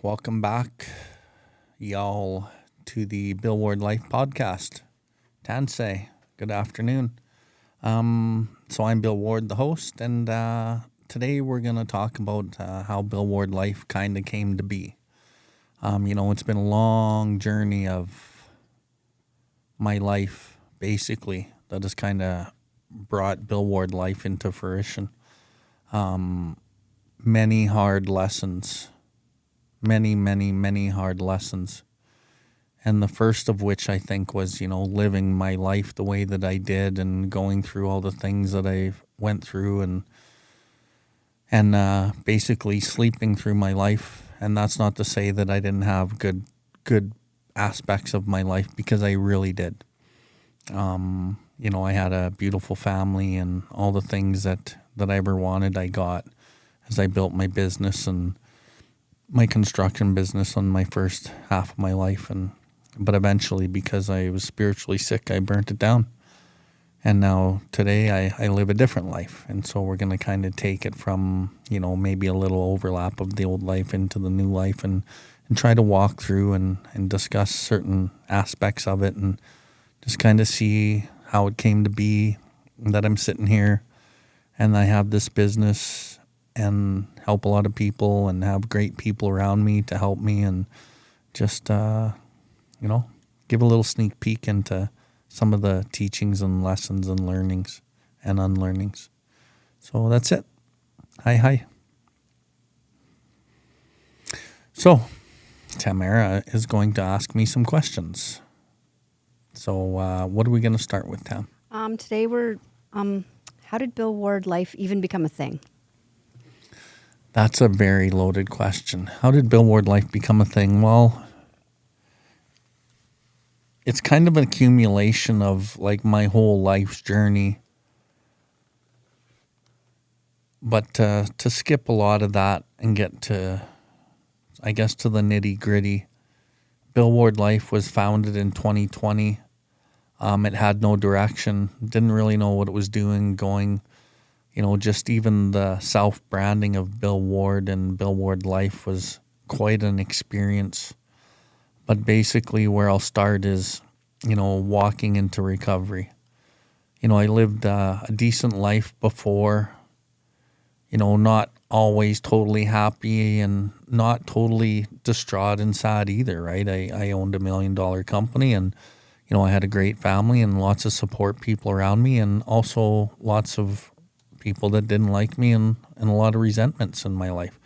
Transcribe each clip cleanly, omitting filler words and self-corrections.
Welcome back, y'all, to the Billward Life Podcast. Tansei, good afternoon. So I'm Bill Ward, the host, and today we're going to talk about how Billward Life kind of came to be. It's been a long journey of my life, basically, that has kind of brought Billward Life into fruition. Many hard lessons. Many hard lessons. And the first of which I think was, living my life the way that I did and going through all the things that I went through and basically sleeping through my life. And that's not to say that I didn't have good aspects of my life, because I really did. I had a beautiful family, and all the things that I ever wanted I got as I built my business and my construction business on my first half of my life. But eventually, because I was spiritually sick, I burnt it down. And now today I live a different life. And so we're going to kind of take it from, maybe a little overlap of the old life into the new life and try to walk through and discuss certain aspects of it and just kind of see how it came to be that I'm sitting here and I have this business and help a lot of people and have great people around me to help me and just, give a little sneak peek into some of the teachings and lessons and learnings and unlearnings. So that's it. Hi. So Tamara is going to ask me some questions. So what are we going to start with, Tam? Today how did Billward Life even become a thing? That's a very loaded question. How did Billward Life become a thing? Well, it's kind of an accumulation of like my whole life's journey. But to skip a lot of that and get to, I guess, to the nitty gritty, Billward Life was founded in 2020. It had no direction, didn't really know what it was doing, going. Just even the self-branding of Bill Ward and Billward Life was quite an experience. But basically where I'll start is, walking into recovery. I lived a decent life before, not always totally happy and not totally distraught and sad either, right? I owned $1 million company, and, I had a great family and lots of support people around me, and also lots of people that didn't like me and a lot of resentments in my life.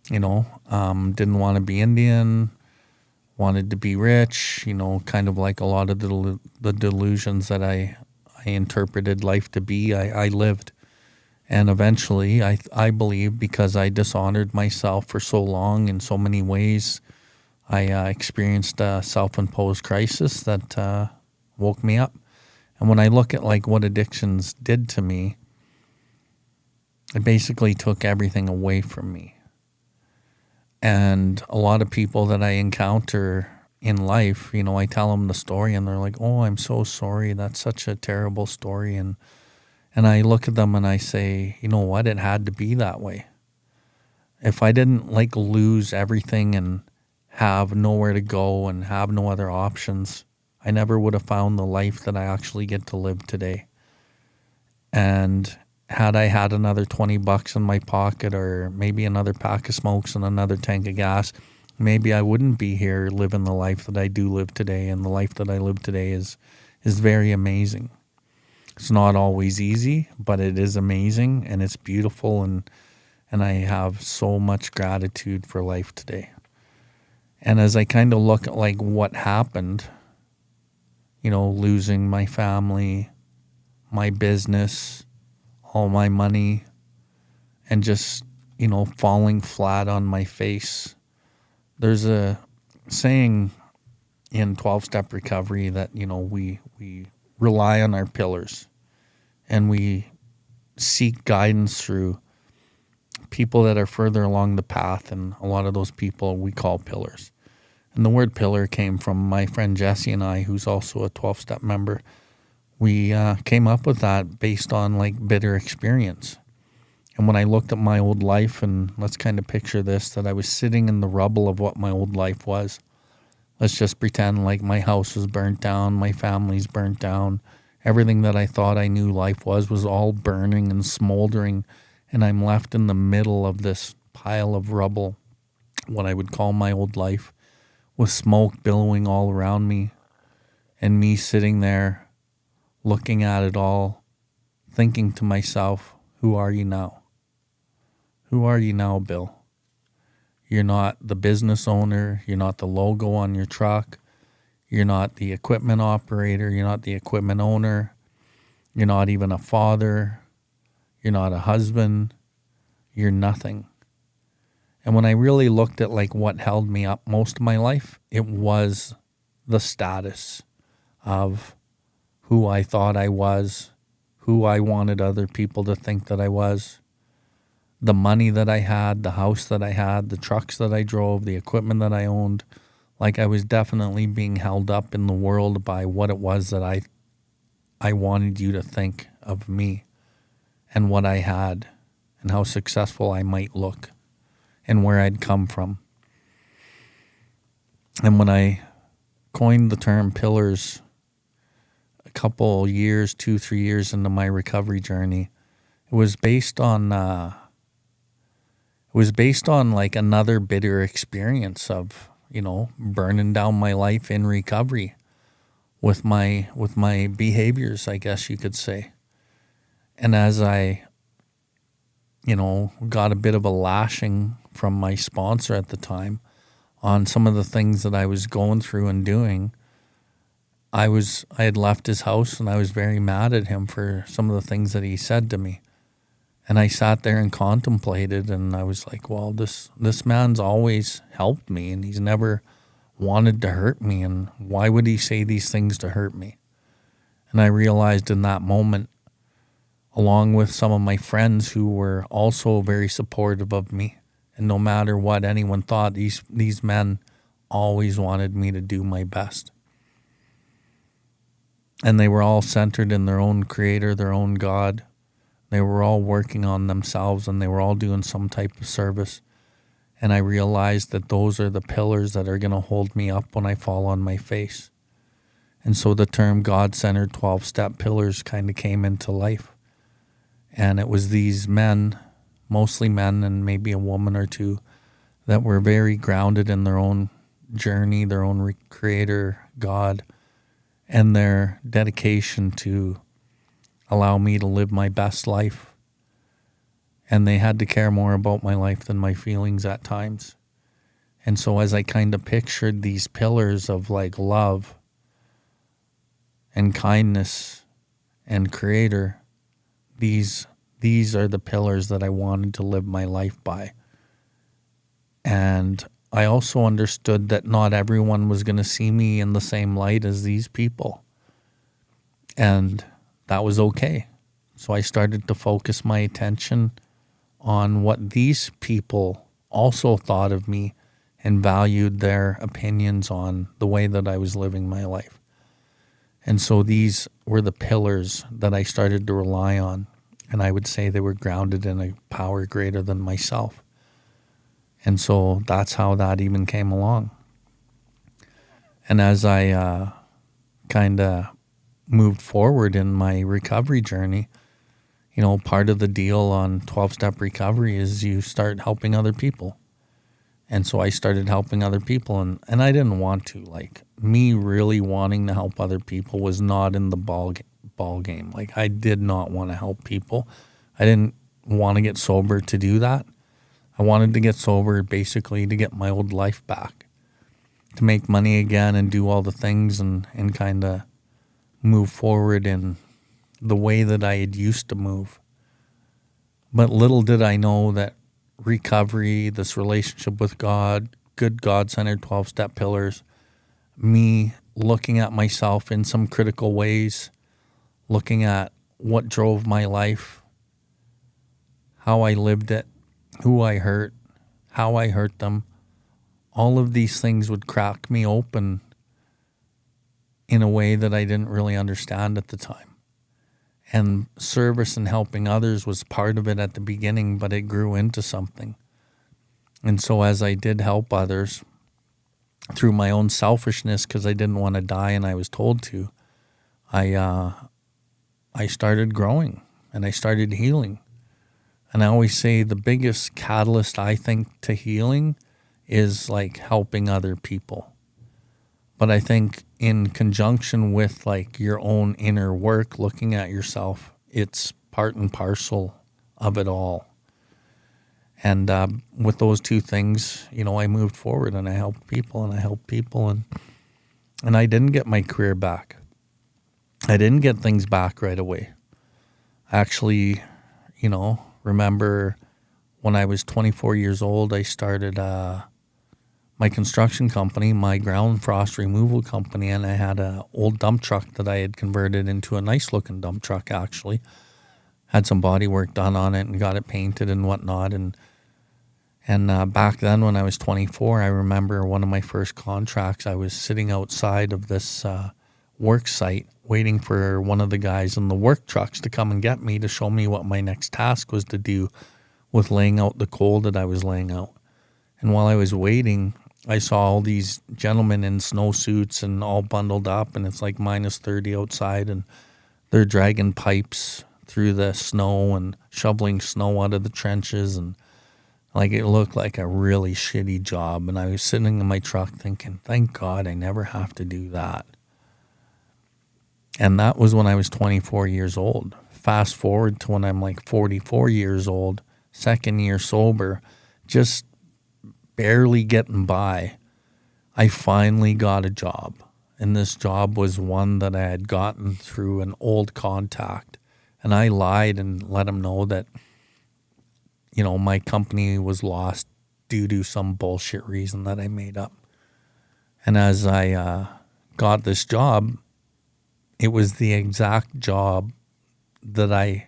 Didn't want to be Indian, wanted to be rich, kind of like a lot of the delusions that I interpreted life to be, I lived. And eventually, I believe, because I dishonored myself for so long in so many ways, I experienced a self-imposed crisis that woke me up. And when I look at like what addictions did to me, it basically took everything away from me. And a lot of people that I encounter in life, I tell them the story and they're like, "Oh, I'm so sorry. That's such a terrible story." And I look at them and I say, you know what? It had to be that way. If I didn't like lose everything and have nowhere to go and have no other options, I never would have found the life that I actually get to live today. And had I had another $20 in my pocket, or maybe another pack of smokes and another tank of gas, maybe I wouldn't be here living the life that I do live today. And the life that I live today is very amazing. It's not always easy, but it is amazing and it's beautiful, and I have so much gratitude for life today. And as I kind of look at like what happened, losing my family, my business, all my money, and just, falling flat on my face. There's a saying in 12-step recovery that, we rely on our pillars and we seek guidance through people that are further along the path, and a lot of those people we call pillars. And the word pillar came from my friend Jesse and I, who's also a 12-step member. We came up with that based on like bitter experience. And when I looked at my old life, and let's kind of picture this, that I was sitting in the rubble of what my old life was. Let's just pretend like my house was burnt down, my family's burnt down. Everything that I thought I knew life was all burning and smoldering. And I'm left in the middle of this pile of rubble, what I would call my old life, with smoke billowing all around me. And me sitting there, looking at it all, thinking to myself, who are you now? Who are you now, Bill? You're not the business owner. You're not the logo on your truck. You're not the equipment operator. You're not the equipment owner. You're not even a father. You're not a husband. You're nothing. And when I really looked at like what held me up most of my life, it was the status of who I thought I was, who I wanted other people to think that I was, the money that I had, the house that I had, the trucks that I drove, the equipment that I owned. Like I was definitely being held up in the world by what it was that I wanted you to think of me and what I had and how successful I might look and where I'd come from. And when I coined the term pillars a couple years, 2-3 years into my recovery journey, it was based on like another bitter experience of, burning down my life in recovery with my behaviors, I guess you could say. And as I, got a bit of a lashing from my sponsor at the time on some of the things that I was going through and doing, I had left his house and I was very mad at him for some of the things that he said to me. And I sat there and contemplated, and I was like, well, this man's always helped me, and he's never wanted to hurt me, and why would he say these things to hurt me? And I realized in that moment, along with some of my friends who were also very supportive of me, and no matter what anyone thought, these men always wanted me to do my best. And they were all centered in their own creator, their own God. They were all working on themselves, and they were all doing some type of service. And I realized that those are the pillars that are going to hold me up when I fall on my face. And so the term God-centered 12-step pillars kind of came into life. And it was these men, mostly men and maybe a woman or two, that were very grounded in their own journey, their own creator, God, and their dedication to allow me to live my best life. And they had to care more about my life than my feelings at times. And so as I kind of pictured these pillars of like love and kindness and creator, these are the pillars that I wanted to live my life by. And I also understood that not everyone was going to see me in the same light as these people. And that was okay. So I started to focus my attention on what these people also thought of me and valued their opinions on the way that I was living my life. And so these were the pillars that I started to rely on. And I would say they were grounded in a power greater than myself. And so that's how that even came along. And as I kind of moved forward in my recovery journey, part of the deal on 12-step recovery is you start helping other people. And so I started helping other people, and I didn't want to. Like, me really wanting to help other people was not in the ball game. Like, I did not want to help people. I didn't want to get sober to do that. I wanted to get sober basically to get my old life back, to make money again and do all the things and kind of move forward in the way that I had used to move. But little did I know that recovery, this relationship with God, good God-centered 12-step pillars, me looking at myself in some critical ways, looking at what drove my life, how I lived it, who I hurt, how I hurt them, all of these things would crack me open in a way that I didn't really understand at the time. And service and helping others was part of it at the beginning, but it grew into something. And so as I did help others through my own selfishness, because I didn't want to die and I was told to, I started growing and I started healing. And I always say the biggest catalyst, I think, to healing is like helping other people. But I think in conjunction with like your own inner work, looking at yourself, it's part and parcel of it all. And with those two things, I moved forward and I helped people and I didn't get my career back. I didn't get things back right away. I actually, remember when I was 24 years old, I started my construction company, my ground frost removal company, and I had an old dump truck that I had converted into a nice looking dump truck, actually. Had some body work done on it and got it painted and whatnot. And back then when I was 24, I remember one of my first contracts, I was sitting outside of this work site waiting for one of the guys in the work trucks to come and get me to show me what my next task was to do with laying out the coal that I was laying out. And while I was waiting, I saw all these gentlemen in snowsuits and all bundled up, and it's like minus 30 outside, and they're dragging pipes through the snow and shoveling snow out of the trenches, and like it looked like a really shitty job. And I was sitting in my truck thinking, thank God I never have to do that. And that was when I was 24 years old. Fast forward to when I'm like 44 years old, second year sober, just barely getting by, I finally got a job. And this job was one that I had gotten through an old contact. And I lied and let him know that, my company was lost due to some bullshit reason that I made up. And as I got this job, it was the exact job that I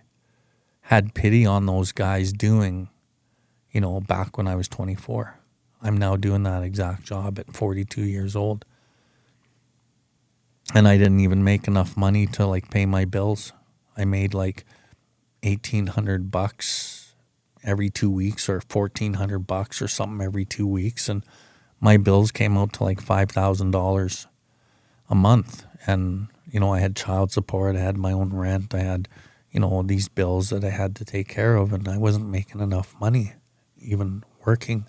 had pity on those guys doing, back when I was 24. I'm now doing that exact job at 42 years old. And I didn't even make enough money to like pay my bills. I made like $1,800 every 2 weeks or $1,400 or something every 2 weeks. And my bills came out to like $5,000 a month. And, I had child support, I had my own rent, I had, these bills that I had to take care of, and I wasn't making enough money even working.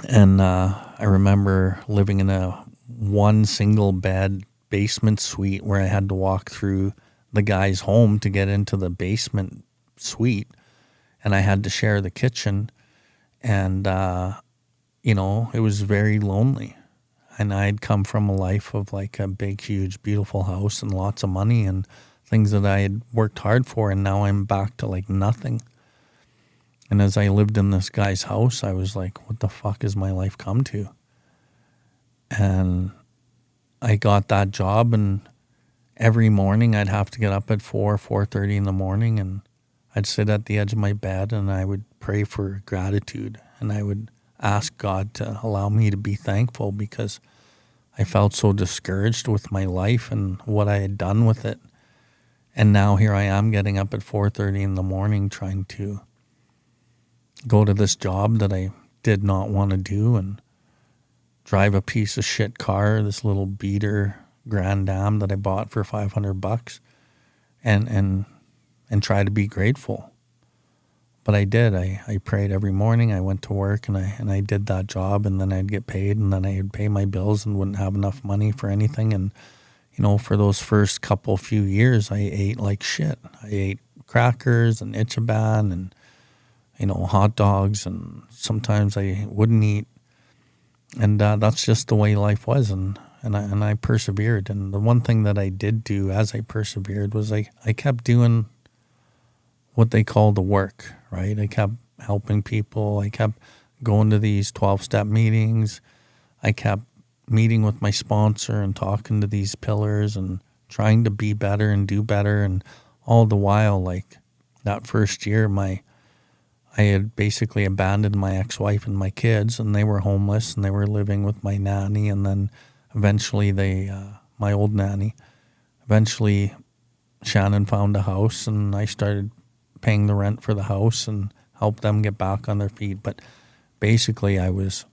And I remember living in a one single bed basement suite where I had to walk through the guy's home to get into the basement suite, and I had to share the kitchen, and it was very lonely. And I'd come from a life of like a big, huge, beautiful house and lots of money and things that I had worked hard for, and now I'm back to like nothing. And as I lived in this guy's house, I was like, what the fuck has my life come to? And I got that job, and every morning I'd have to get up at 4:30 in the morning, and I'd sit at the edge of my bed and I would pray for gratitude, and I would ask God to allow me to be thankful because I felt so discouraged with my life and what I had done with it. And now here I am getting up at 4:30 in the morning trying to go to this job that I did not want to do and drive a piece of shit car, this little beater Grand Am that I bought for $500 and try to be grateful. But I did. I prayed every morning. I went to work and I did that job, and then I'd get paid, and then I'd pay my bills and wouldn't have enough money for anything. And, for those first few years, I ate like shit. I ate crackers and Ichiban and, hot dogs, and sometimes I wouldn't eat. And that's just the way life was. And I persevered. And the one thing that I did do as I persevered was I kept doing what they call the work, right? I kept helping people. I kept going to these 12-step meetings. I kept meeting with my sponsor and talking to these pillars and trying to be better and do better. And all the while, like that first year, I had basically abandoned my ex-wife and my kids, and they were homeless, and they were living with my nanny. And then eventually my old nanny, eventually Shannon found a house and I started paying the rent for the house and helped them get back on their feet. But basically I was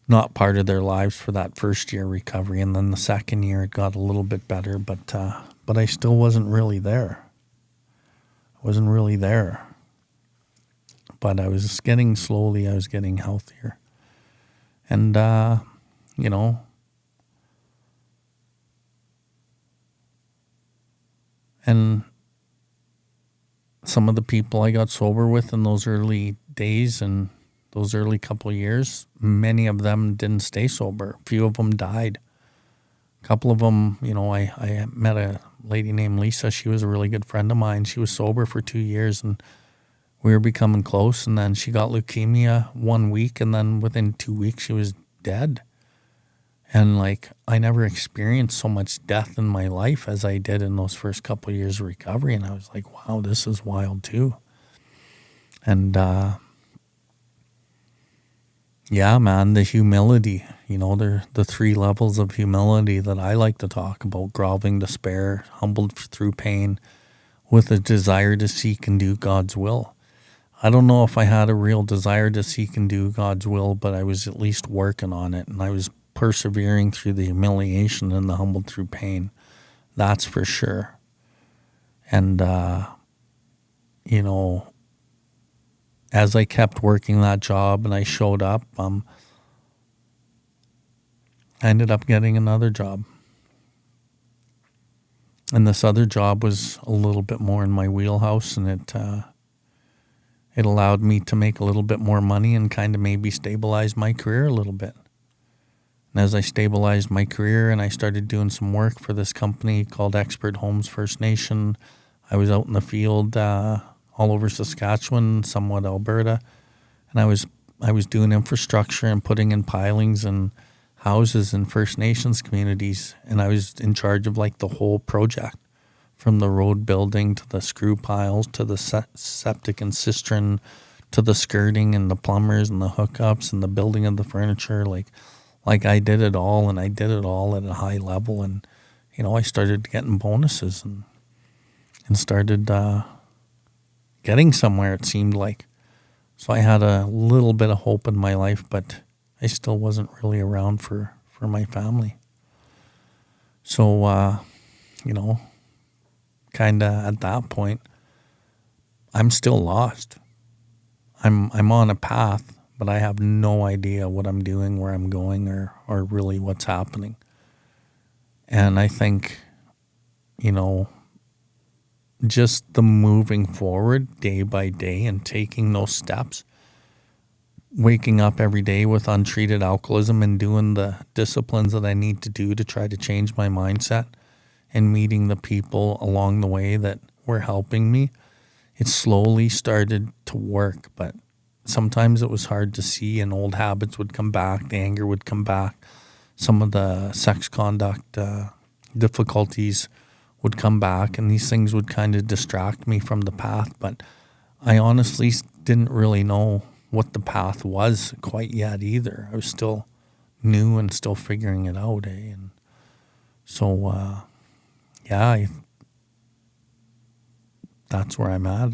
not part of their lives for that first year recovery. And then the second year it got a little bit better, but I still wasn't really there. I wasn't really there. But I was getting healthier. And, you know, and some of the people I got sober with in those early days and those early couple of years, many of them didn't stay sober. A few of them died. A couple of them, you know, I met a lady named Lisa. She was a really good friend of mine. She was sober for 2 years and we were becoming close. And then she got leukemia 1 week. And then within 2 weeks, she was dead. And like, I never experienced so much death in my life as I did in those first couple of years of recovery. And I was like, wow, this is wild too. And, yeah, man, the humility, you know, the 3 levels of humility that I like to talk about: groveling, despair, humbled through pain, with a desire to seek and do God's will. I don't know if I had a real desire to seek and do God's will, but I was at least working on it, and I was persevering through the humiliation and the humbled through pain. That's for sure. And, you know, as I kept working that job and I showed up, I ended up getting another job. And this other job was a little bit more in my wheelhouse, and it allowed me to make a little bit more money and kind of maybe stabilize my career a little bit. And as I stabilized my career and I started doing some work for this company called Expert Homes First Nation, I was out in the field all over Saskatchewan, somewhat Alberta, and I was doing infrastructure and putting in pilings and houses in First Nations communities, and I was in charge of like the whole project, from the road building to the screw piles to the septic and cistern to the skirting and the plumbers and the hookups and the building of the furniture. Like I did it all, and I did it all at a high level. And, you know, I started getting bonuses and started getting somewhere, it seemed like. So I had a little bit of hope in my life, but I still wasn't really around for my family. So, you know, kind of at that point, I'm still lost. I'm on a path, but I have no idea what I'm doing, where I'm going, or really what's happening. And I think, you know, just the moving forward day by day and taking those steps, waking up every day with untreated alcoholism and doing the disciplines that I need to do to try to change my mindset, and meeting the people along the way that were helping me, it slowly started to work. But sometimes it was hard to see, and old habits would come back, the anger would come back, some of the sex conduct difficulties would come back, and these things would kind of distract me from the path. But I honestly didn't really know what the path was quite yet either. I was still new and still figuring it out, And so, yeah, that's where I'm at.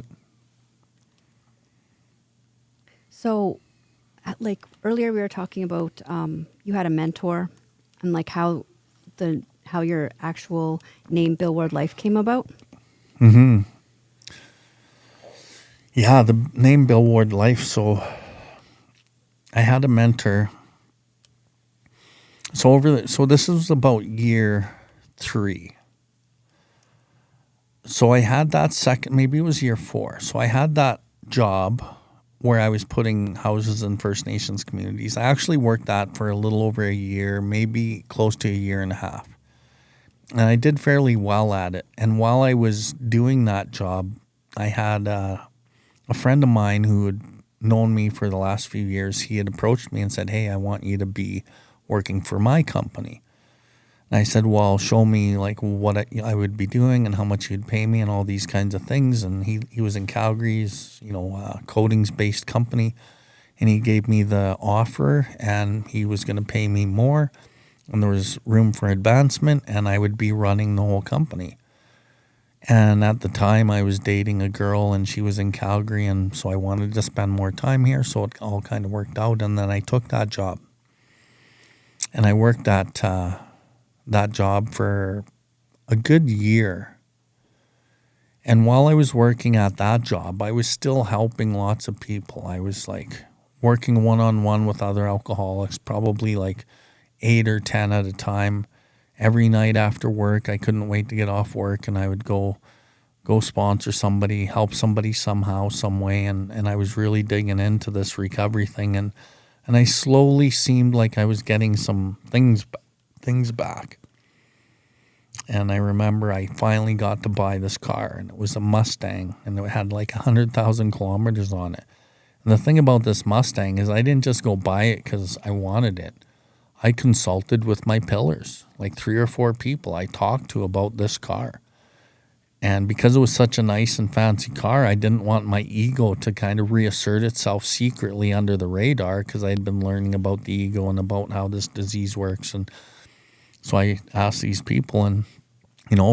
So, like earlier we were talking about you had a mentor, and like how your actual name Bill Ward Life came about. Mm-hmm. Yeah, the name Bill Ward Life. So I had a mentor. So this was about year 3. So I had that second, maybe it was year 4. So I had that job where I was putting houses in First Nations communities. I actually worked that for a little over a year, maybe close to a year and a half. And I did fairly well at it. And while I was doing that job, I had a friend of mine who had known me for the last few years. He had approached me and said, "Hey, I want you to be working for my company." And I said, "Well, show me like what I would be doing and how much you'd pay me and all these kinds of things." And he was in Calgary's, coatings-based company. And he gave me the offer, and he was going to pay me more. and there was room for advancement, and I would be running the whole company. And at the time, I was dating a girl, and she was in Calgary, and so I wanted to spend more time here, so it all kind of worked out, and then I took that job. And I worked at that job for a good year. And while I was working at that job, I was still helping lots of people. I was like working one-on-one with other alcoholics, probably like 8 or 10 at a time. Every night after work, I couldn't wait to get off work, and I would go sponsor somebody, help somebody somehow, some way. And I was really digging into this recovery thing. And I slowly seemed like I was getting some things back. And I remember I finally got to buy this car, and it was a Mustang, and it had like 100,000 kilometers on it. And the thing about this Mustang is I didn't just go buy it because I wanted it. I consulted with my pillars, like 3 or 4 people I talked to about this car. And because it was such a nice and fancy car, I didn't want my ego to kind of reassert itself secretly under the radar, because I had been learning about the ego and about how this disease works. And so I asked these people, and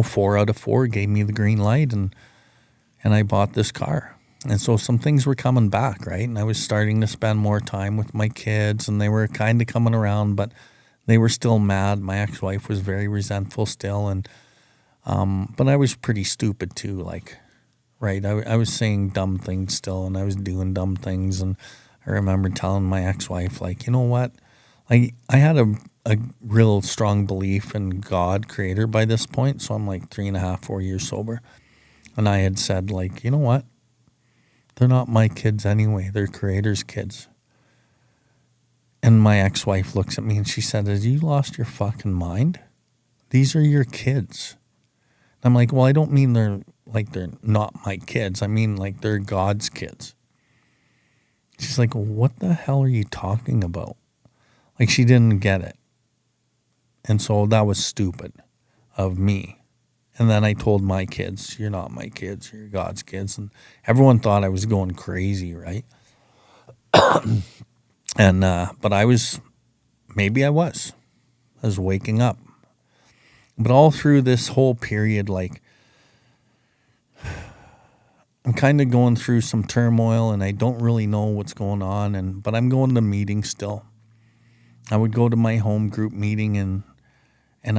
4 out of 4 gave me the green light, and I bought this car. And so some things were coming back, right? And I was starting to spend more time with my kids, and they were kind of coming around, but they were still mad. My ex-wife was very resentful still, and but I was pretty stupid too, like, right? I was saying dumb things still, and I was doing dumb things. And I remember telling my ex-wife, like, you know what? Like, I had a real strong belief in God, creator, by this point. So I'm like 3.5, 4 years sober. And I had said, like, you know what? They're not my kids anyway. They're creator's kids. And my ex-wife looks at me and she said, have you lost your fucking mind? These are your kids. And I'm like, well, I don't mean they're not my kids. I mean, like, they're God's kids. She's like, well, what the hell are you talking about? Like, she didn't get it. And so that was stupid of me. And then I told my kids, you're not my kids, you're God's kids. And everyone thought I was going crazy, right? And but I was waking up. But all through this whole period, like, I'm kind of going through some turmoil, and I don't really know what's going on. But I'm going to meetings still. I would go to my home group meeting, and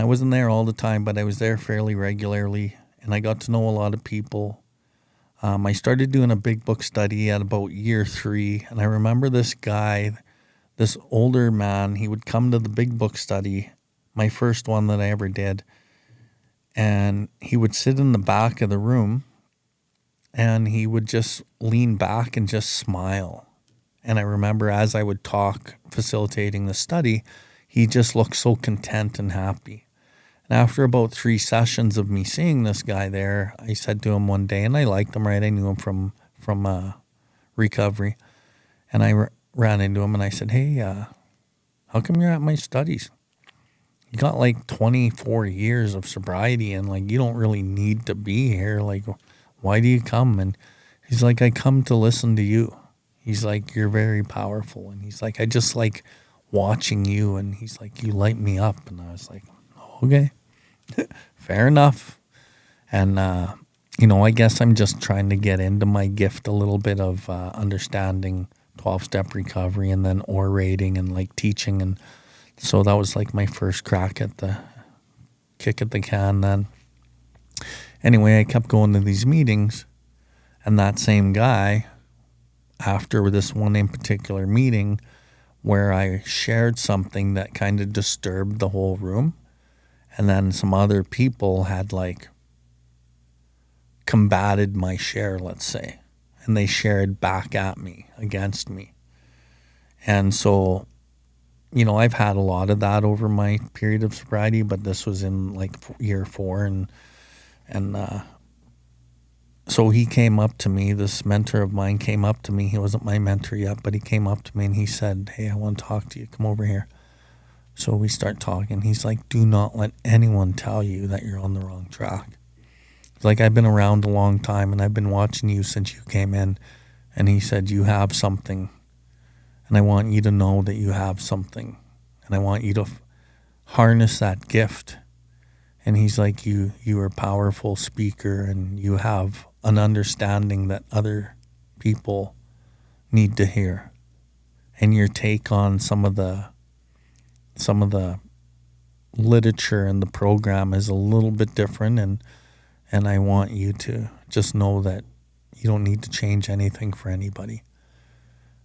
I wasn't there all the time, but I was there fairly regularly, and I got to know a lot of people. I started doing a big book study at about year 3, and I remember this guy, this older man, he would come to the big book study, my first one that I ever did, and he would sit in the back of the room, and he would just lean back and just smile. And I remember as I would talk, facilitating the study, he just looked so content and happy. And after about 3 sessions of me seeing this guy there, I said to him one day, and I liked him, right? I knew him from recovery. And I ran into him and I said, hey, how come you're at my studies? You got like 24 years of sobriety, and like, you don't really need to be here. Like, why do you come? And he's like, I come to listen to you. He's like, you're very powerful. And he's like, I just like watching you. And he's like, you light me up. And I was like, okay, fair enough. And, I guess I'm just trying to get into my gift a little bit of understanding 12-step recovery, and then orating and like teaching. And so that was like my first crack at the kick at the can then. Anyway, I kept going to these meetings, and that same guy, after this one in particular meeting where I shared something that kind of disturbed the whole room, and then some other people had like combated my share, let's say, and they shared back at me, against me. And so, I've had a lot of that over my period of sobriety, but this was in like year 4, and so he came up to me, this mentor of mine came up to me. He wasn't my mentor yet, but he came up to me and he said, hey, I want to talk to you. Come over here. So we start talking. He's like, do not let anyone tell you that you're on the wrong track. He's like, I've been around a long time, and I've been watching you since you came in. And he said, you have something. And I want you to know that you have something. And I want you to harness that gift. And he's like, you are a powerful speaker, and you have an understanding that other people need to hear. And your take on some of the literature in the program is a little bit different, and I want you to just know that you don't need to change anything for anybody.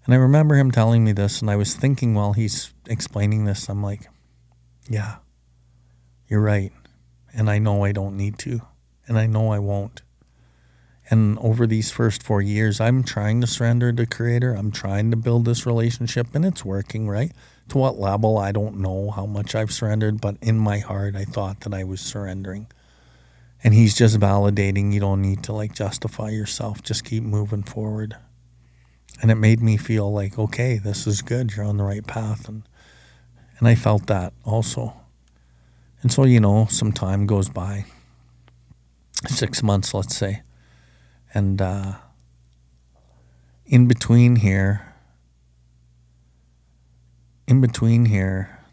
And I remember him telling me this, and I was thinking while he's explaining this, I'm like, yeah, you're right. And I know I don't need to, and I know I won't. And over these first 4 years, I'm trying to surrender to Creator. I'm trying to build this relationship, and it's working, right? To what level, I don't know how much I've surrendered, but in my heart, I thought that I was surrendering. And he's just validating, you don't need to like justify yourself. Just keep moving forward. And it made me feel like, okay, this is good. You're on the right path. And I felt that also. And so, some time goes by, 6 months, let's say. And in between here,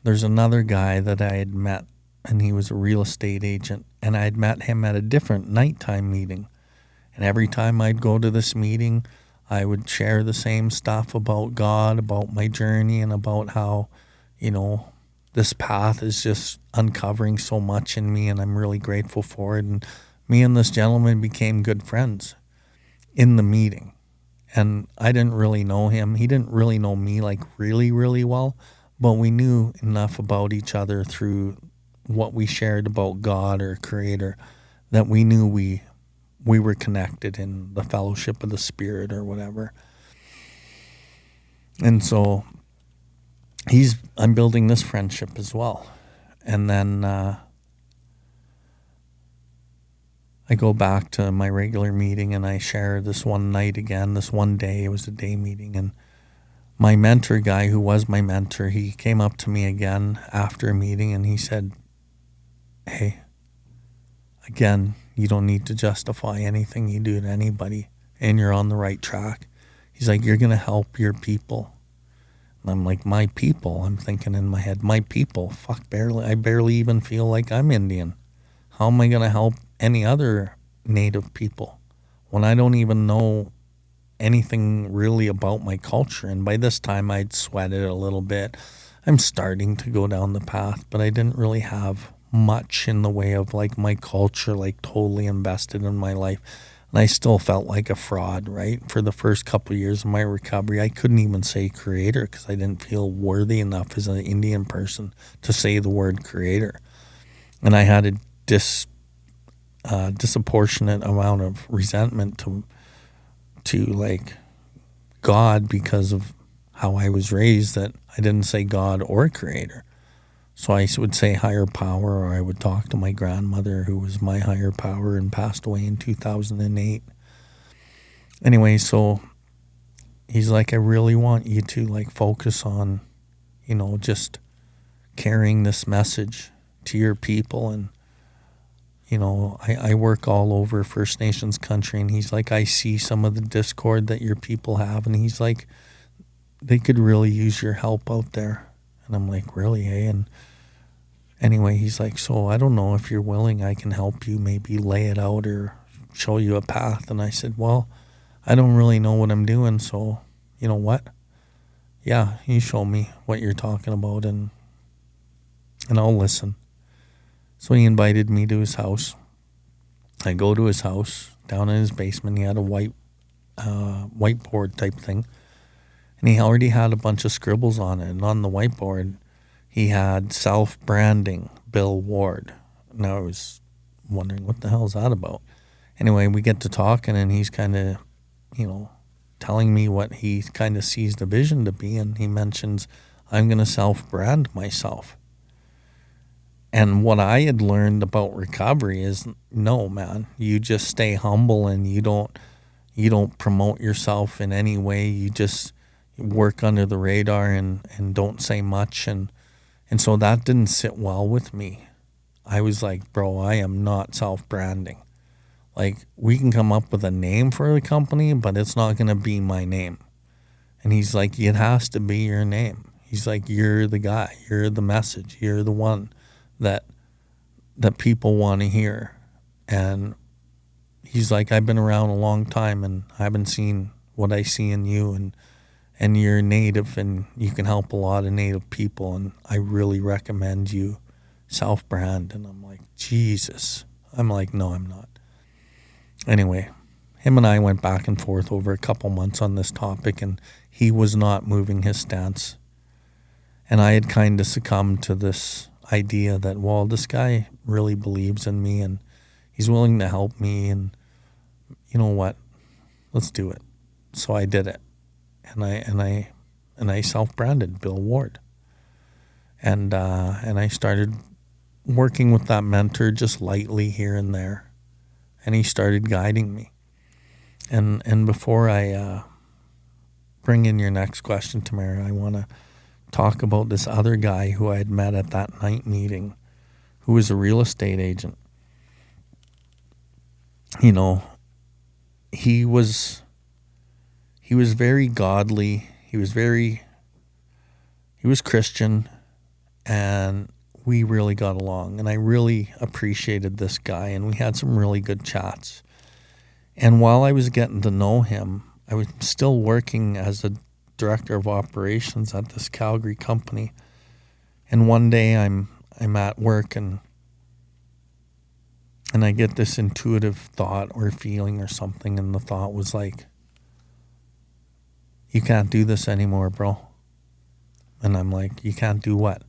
there's another guy that I had met, and he was a real estate agent. And I had met him at a different nighttime meeting. And every time I'd go to this meeting, I would share the same stuff about God, about my journey, and about how, this path is just uncovering so much in me, and I'm really grateful for it. And me and this gentleman became good friends in the meeting. And I didn't really know him. He didn't really know me like really, really well, but we knew enough about each other through what we shared about God or Creator that we knew we were connected in the fellowship of the Spirit or whatever. And so I'm building this friendship as well. And then I go back to my regular meeting, and I share this one night again, this one day. It was a day meeting, and my mentor guy, who was my mentor, he came up to me again after a meeting, and he said, hey, again, you don't need to justify anything you do to anybody, and you're on the right track. He's like, you're going to help your people. And I'm like, my people? I'm thinking in my head, my people? Fuck, I barely even feel like I'm Indian. How am I going to help any other Native people when I don't even know anything really about my culture? And by this time, I'd sweated a little bit. I'm starting to go down the path, but I didn't really have much in the way of like my culture, like totally invested in my life. And I still felt like a fraud, right? For the first couple of years of my recovery, I couldn't even say Creator because I didn't feel worthy enough as an Indian person to say the word Creator. And I had a disproportionate amount of resentment to like God because of how I was raised, that I didn't say God or Creator. So I would say higher power, or I would talk to my grandmother, who was my higher power and passed away in 2008. Anyway, so he's like, I really want you to like focus on, just carrying this message to your people. And, I work all over First Nations country, and he's like, I see some of the discord that your people have. And he's like, they could really use your help out there. And I'm like, really, eh? And anyway, he's like, so I don't know if you're willing, I can help you maybe lay it out or show you a path. And I said, well, I don't really know what I'm doing. So, you know what? Yeah, you show me what you're talking about, and I'll listen. So he invited me to his house. I go to his house down in his basement. He had a whiteboard type thing. And he already had a bunch of scribbles on it. And on the whiteboard, he had self-branding, Bill Ward. Now I was wondering, what the hell is that about? Anyway, we get to talking, and he's kind of, telling me what he kind of sees the vision to be. And he mentions, I'm going to self-brand myself. And what I had learned about recovery is, no, man, you just stay humble, and you don't promote yourself in any way. You just work under the radar and don't say much. And so that didn't sit well with me. I was like, bro, I am not self-branding. Like, we can come up with a name for the company, but it's not going to be my name. And he's like, it has to be your name. He's like, you're the guy, you're the message, you're the one that people want to hear. And he's like, I've been around a long time and I haven't seen what I see in you, and you're native and you can help a lot of native people, and I really recommend you self-brand. And I'm like, Jesus. I'm like, no, I'm not. Anyway, him and I went back and forth over a couple months on this topic, and he was not moving his stance. And I had kind of succumbed to this idea that, well, this guy really believes in me and he's willing to help me, and you know what? Let's do it. So I did it. And I self-branded Bill Ward. And I started working with that mentor just lightly here and there. And he started guiding me. And before I bring in your next question, Tamara, I want to talk about this other guy who I had met at that night meeting, who was a real estate agent. You know, he was very godly. He was Christian, and we really got along, and I really appreciated this guy, and we had some really good chats. And while I was getting to know him, I was still working as a director of operations at this Calgary company. And one day I'm at work, and I get this intuitive thought or feeling or something, and the thought was like, you can't do this anymore, bro. And I'm like, you can't do what?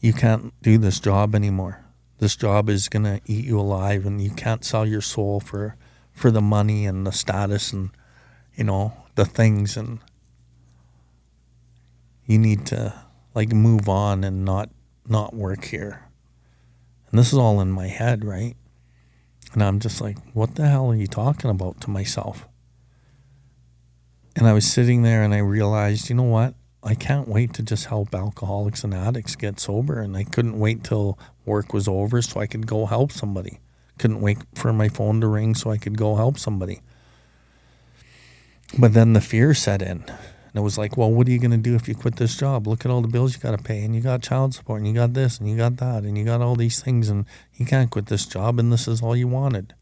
You can't do this job anymore. This job is going to eat you alive, and you can't sell your soul for the money and the status and, you know, the things. And you need to like move on and not work here. And this is all in my head, right? And I'm just like, what the hell are you talking about to myself? And I was sitting there and I realized, you know what? I can't wait to just help alcoholics and addicts get sober. And I couldn't wait till work was over so I could go help somebody. Couldn't wait for my phone to ring so I could go help somebody. But then the fear set in. And it was like, well, what are you going to do if you quit this job? Look at all the bills you got to pay, and you got child support, and you got this, and you got that, and you got all these things, and you can't quit this job, and this is all you wanted.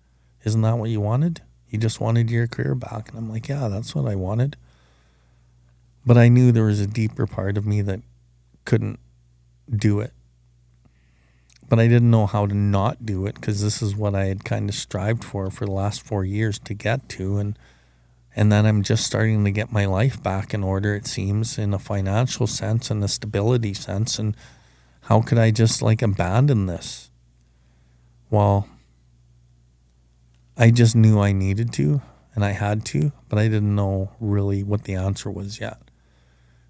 Isn't that what you wanted? You just wanted your career back. And I'm like, yeah, that's what I wanted. But I knew there was a deeper part of me that couldn't do it. But I didn't know how to not do it, because this is what I had kind of strived for the last 4 years to get to. And then I'm just starting to get my life back in order, it seems, in a financial sense and a stability sense. And how could I just like abandon this? Well, I just knew I needed to and I had to, but I didn't know really what the answer was yet.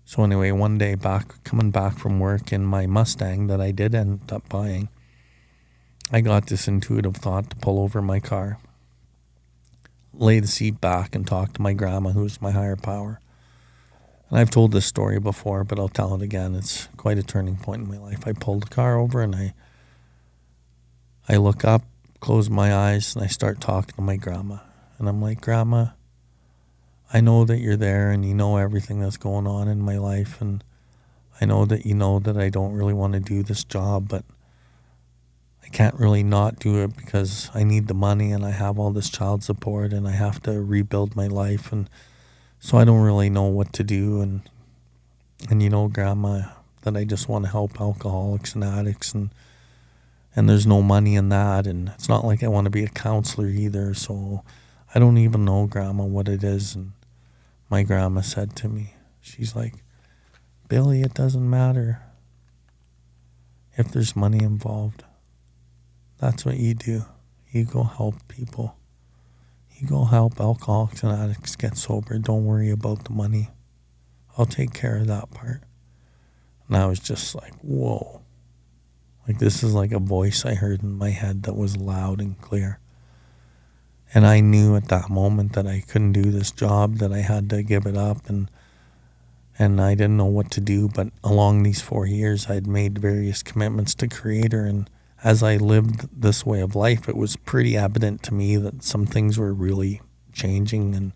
So anyway, one day coming back from work in my Mustang that I did end up buying, I got this intuitive thought to pull over my car, lay the seat back, and talk to my grandma, who's my higher power. And I've told this story before, but I'll tell it again. It's quite a turning point in my life. I pulled the car over and I look up, close my eyes, and I start talking to my grandma. And I'm like, Grandma, I know that you're there and you know everything that's going on in my life, and I know that you know that I don't really want to do this job, but I can't really not do it because I need the money and I have all this child support and I have to rebuild my life, and so I don't really know what to do. And you know, Grandma, that I just want to help alcoholics and addicts, and there's no money in that, and it's not like I want to be a counselor either, so I don't even know, Grandma, what it is. And my grandma said to me, she's like, Billy, it doesn't matter if there's money involved. That's what you do. You go help people. You go help alcoholics and addicts get sober. Don't worry about the money. I'll take care of that part. And I was just like, whoa. Like, this is like a voice I heard in my head that was loud and clear. And I knew at that moment that I couldn't do this job, that I had to give it up, and I didn't know what to do. But along these 4 years, I'd made various commitments to Creator, and as I lived this way of life, it was pretty evident to me that some things were really changing and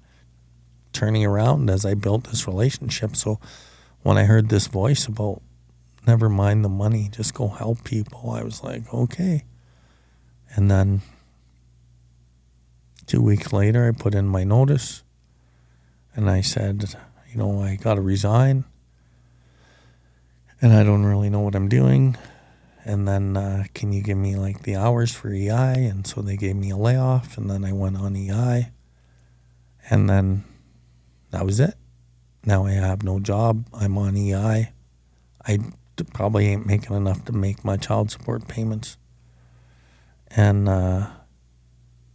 turning around as I built this relationship. So when I heard this voice about never mind the money, just go help people, I was like, okay. And then 2 weeks later, I put in my notice and I said, I got to resign and I don't really know what I'm doing. And then can you give me like the hours for EI? And so they gave me a layoff, and then I went on EI. And then that was it. Now I have no job. I'm on EI. I probably ain't making enough to make my child support payments. And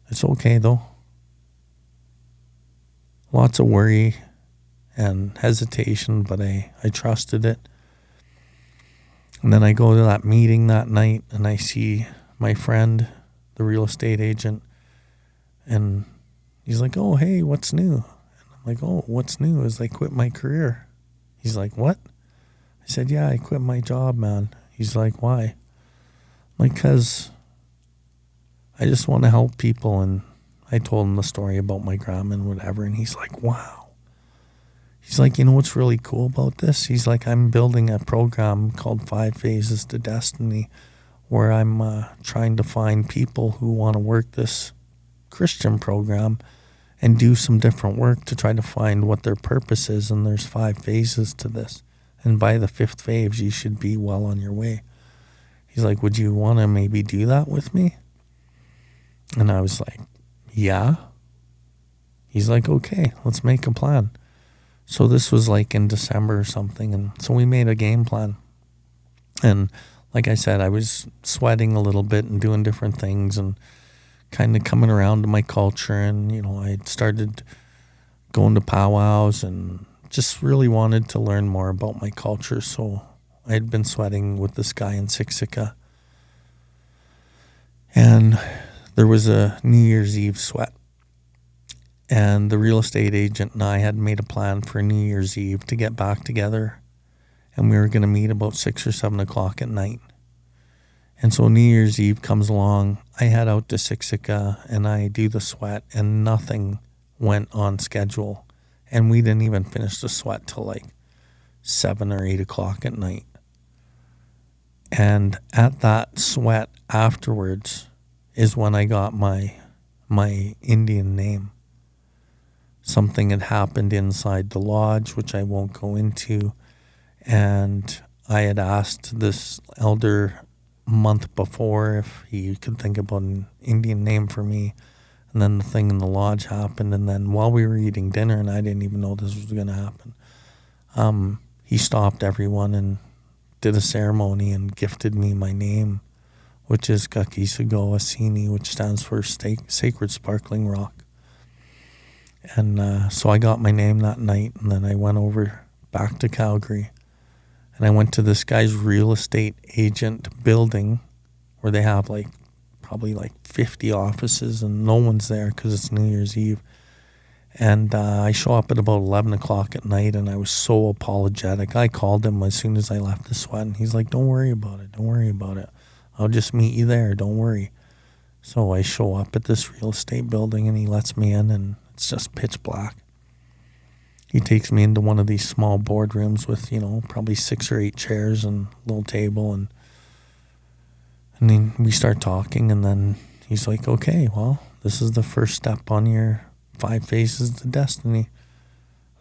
it's okay though. Lots of worry and hesitation, but I trusted it. And then I go to that meeting that night and I see my friend, the real estate agent, and he's like, oh, hey, what's new? And I'm like, oh, what's new is I quit my career. He's like, what? I said, yeah, I quit my job, man. He's like, why? I'm like, because I just want to help people. And I told him the story about my grandma and whatever, and he's like, wow. He's like, what's really cool about this? He's like, I'm building a program called 5 Phases to Destiny, where I'm trying to find people who want to work this Christian program and do some different work to try to find what their purpose is. And there's 5 phases to this. And by the 5th phase, you should be well on your way. He's like, would you want to maybe do that with me? And I was like, yeah. He's like, okay, let's make a plan. So this was like in December or something. And so we made a game plan. And like I said, I was sweating a little bit and doing different things and kind of coming around to my culture. And, I started going to powwows and just really wanted to learn more about my culture. So I had been sweating with this guy in Siksika. And there was a New Year's Eve sweat. And the real estate agent and I had made a plan for New Year's Eve to get back together. And we were going to meet about 6 or 7 o'clock at night. And so New Year's Eve comes along. I head out to Siksika and I do the sweat, and nothing went on schedule. And we didn't even finish the sweat till like 7 or 8 o'clock at night. And at that sweat afterwards is when I got my Indian name. Something had happened inside the lodge, which I won't go into. And I had asked this elder a month before if he could think about an Indian name for me. And then the thing in the lodge happened. And then while we were eating dinner, and I didn't even know this was going to happen, he stopped everyone and did a ceremony and gifted me my name, which is Kakisugo Asini, which stands for Sacred Sparkling Rock. And so I got my name that night, and then I went over back to Calgary, and I went to this guy's real estate agent building where they have probably 50 offices, and no one's there because it's New Year's Eve. And I show up at about 11 o'clock at night, and I was so apologetic. I called him as soon as I left the sweat, and he's like, don't worry about it. Don't worry about it. I'll just meet you there. Don't worry. So I show up at this real estate building, and he lets me in, and it's just pitch black. He takes me into one of these small boardrooms with, probably 6 or 8 chairs and a little table. And then we start talking, and then he's like, okay, well, this is the first step on your 5 phases to destiny.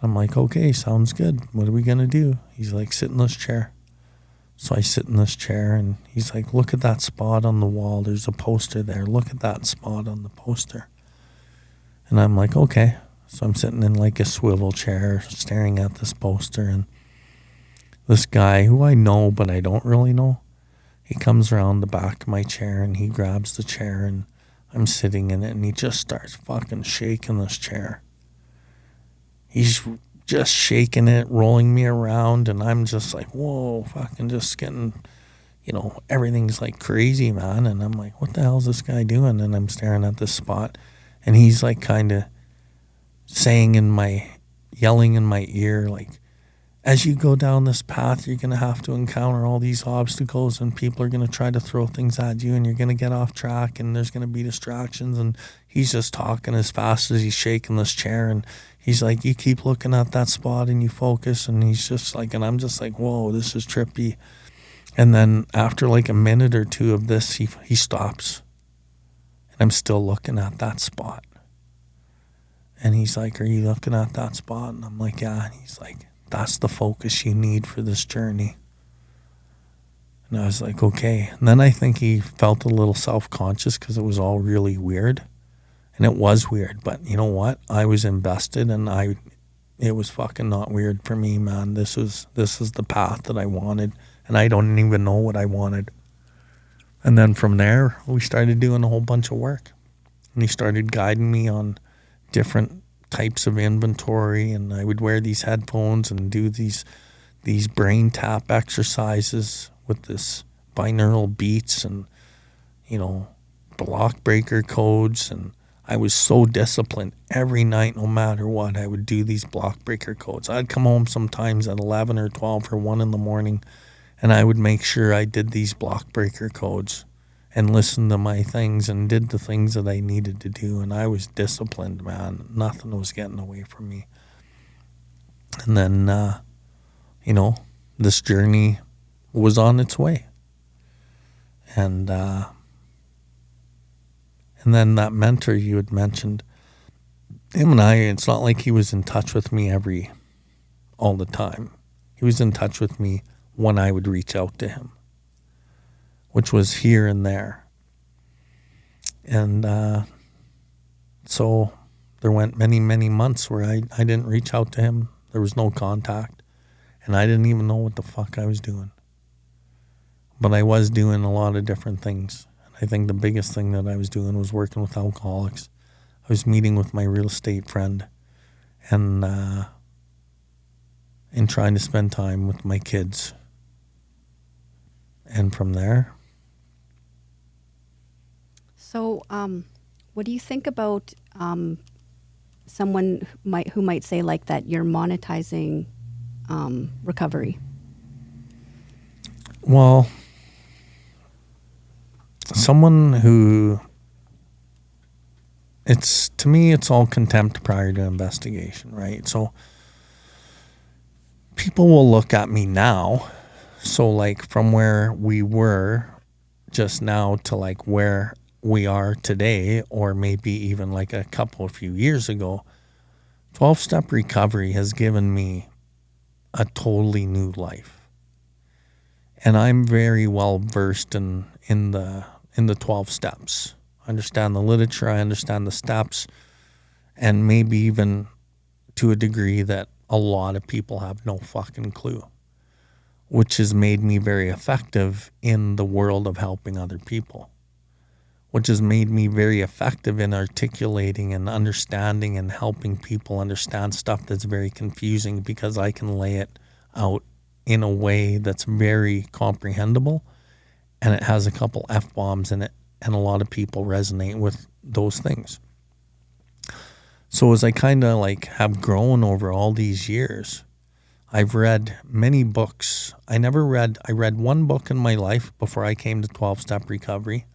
I'm like, okay, sounds good. What are we going to do? He's like, sit in this chair. So I sit in this chair, and he's like, look at that spot on the wall. There's a poster there. Look at that spot on the poster. And I'm like, okay. So I'm sitting in a swivel chair staring at this poster, and this guy who I know but I don't really know, he comes around the back of my chair and he grabs the chair, and I'm sitting in it, and he just starts fucking shaking this chair. He's just shaking it, rolling me around, and I'm just like, whoa, fucking just getting, everything's crazy, man. And I'm like, what the hell is this guy doing? And I'm staring at this spot. And he's kind of yelling in my ear, as you go down this path, you're going to have to encounter all these obstacles, and people are going to try to throw things at you, and you're going to get off track, and there's going to be distractions. And he's just talking as fast as he's shaking this chair, and he's like, you keep looking at that spot and you focus, and he's just like, and I'm just like, whoa, this is trippy. And then after like a minute or two of this, he stops, and I'm still looking at that spot. And he's like, are you looking at that spot? And I'm like, yeah. And he's like, that's the focus you need for this journey. And I was like, okay. And then I think he felt a little self-conscious because it was all really weird. And it was weird. But you know what? I was invested, and it was fucking not weird for me, man. This is the path that I wanted. And I don't even know what I wanted. And then from there, we started doing a whole bunch of work. And he started guiding me on different types of inventory, and I would wear these headphones and do these brain tap exercises with this binaural beats and, you know, block breaker codes. And I was so disciplined. Every night, no matter what, I would do these block breaker codes. I'd come home sometimes at 11 or 12 or 1 in the morning, and I would make sure I did these block breaker codes and listened to my things and did the things that I needed to do. And I was disciplined, man. Nothing was getting away from me. And then, you know, this journey was on its way. And then that mentor you had mentioned, him and I, it's not like he was in touch with me all the time. He was in touch with me when I would reach out to him, which was here and there. And so there went many, many months where I didn't reach out to him. There was no contact. And I didn't even know what the fuck I was doing. But I was doing a lot of different things. And I think the biggest thing that I was doing was working with alcoholics. I was meeting with my real estate friend and trying to spend time with my kids. And from there. So, what do you think about someone who might say like that you're monetizing recovery? Well, someone who, to me, it's all contempt prior to investigation, right? So people will look at me now. So like from where we were just now to like where we are today, or maybe even like a few years ago, 12-step recovery has given me a totally new life. And I'm very well versed in the 12 steps. I understand the literature, I understand the steps, and maybe even to a degree that a lot of people have no fucking clue, which has made me very effective in the world of helping other people, which has made me very effective in articulating and understanding and helping people understand stuff that's very confusing, because I can lay it out in a way that's very comprehensible, and it has a couple F-bombs in it, and a lot of people resonate with those things. So as I kind of like have grown over all these years, I've read many books. I read one book in my life before I came to 12-step recovery,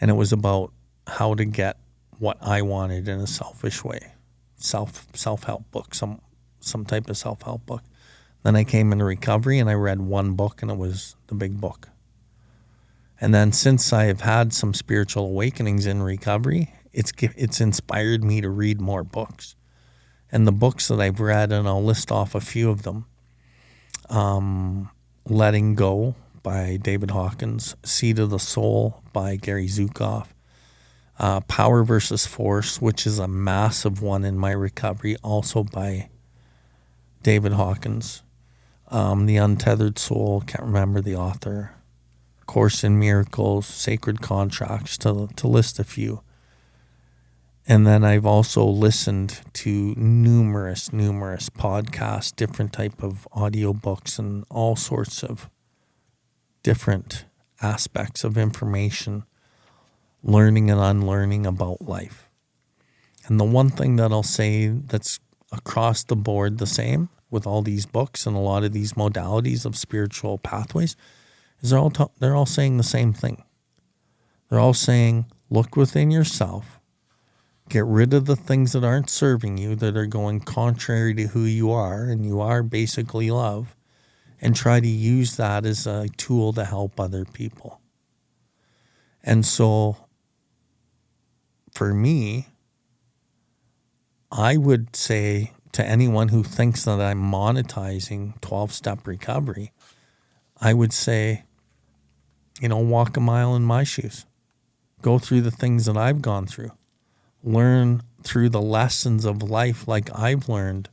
and it was about how to get what I wanted in a selfish way. Self-help book, some type of self-help book. Then I came into recovery and I read one book, and it was the big book. And then since I have had some spiritual awakenings in recovery, it's inspired me to read more books. And the books that I've read, and I'll list off a few of them. Letting Go by David Hawkins, Seed of the Soul by Gary Zukav, Power versus Force, which is a massive one in my recovery, also by David Hawkins, The Untethered Soul, can't remember the author, Course in Miracles, Sacred Contracts, to list a few. And then I've also listened to numerous podcasts, different type of audiobooks, and all sorts of different aspects of information, learning and unlearning about life. And the one thing that I'll say that's across the board the same, with all these books and a lot of these modalities of spiritual pathways is they're all saying the same thing. They're all saying, look within yourself, get rid of the things that aren't serving you, that are going contrary to who you are, and you are basically love, and try to use that as a tool to help other people. And so for me, I would say to anyone who thinks that I'm monetizing 12-step recovery, I would say, walk a mile in my shoes. Go through the things that I've gone through. Learn through the lessons of life like I've learned.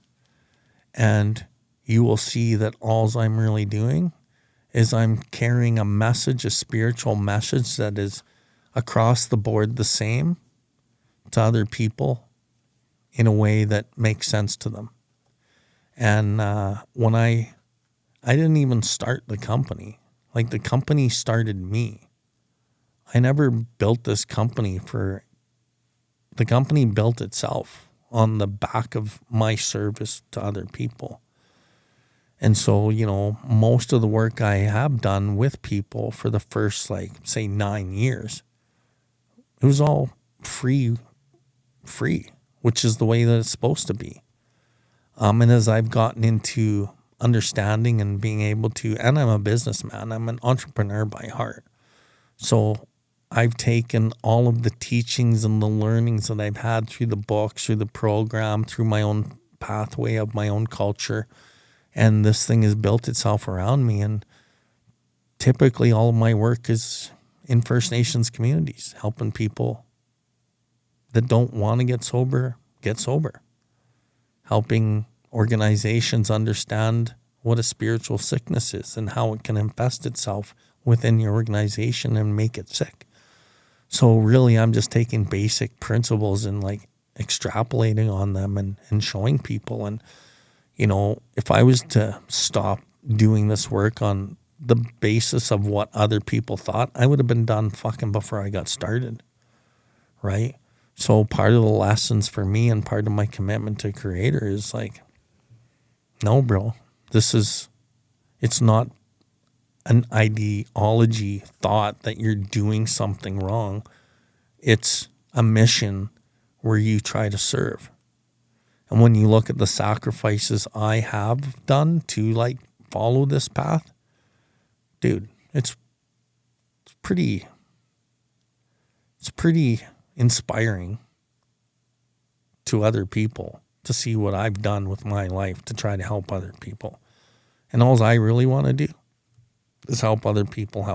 And you will see that all I'm really doing is I'm carrying a message, a spiritual message that is across the board the same to other people in a way that makes sense to them. And when I didn't even start the company. Like, the company started me. I never built this company the company built itself on the back of my service to other people. And so, most of the work I have done with people for the first, say 9 years, it was all free, which is the way that it's supposed to be. And as I've gotten into understanding and being able to, and I'm a businessman, I'm an entrepreneur by heart. So I've taken all of the teachings and the learnings that I've had through the books, through the program, through my own pathway of my own culture, and this thing has built itself around me. And typically all of my work is in First Nations communities, helping people that don't want to get sober, helping organizations understand what a spiritual sickness is and how it can infest itself within your organization and make it sick. So really, I'm just taking basic principles and extrapolating on them and showing people. And, if I was to stop doing this work on the basis of what other people thought, I would have been done fucking before I got started. Right? So part of the lessons for me and part of my commitment to Creator is no, bro, it's not an ideology thought that you're doing something wrong. It's a mission where you try to serve. And when you look at the sacrifices I have done to follow this path, dude, it's pretty inspiring to other people to see what I've done with my life to try to help other people. And all I really want to do is help other people.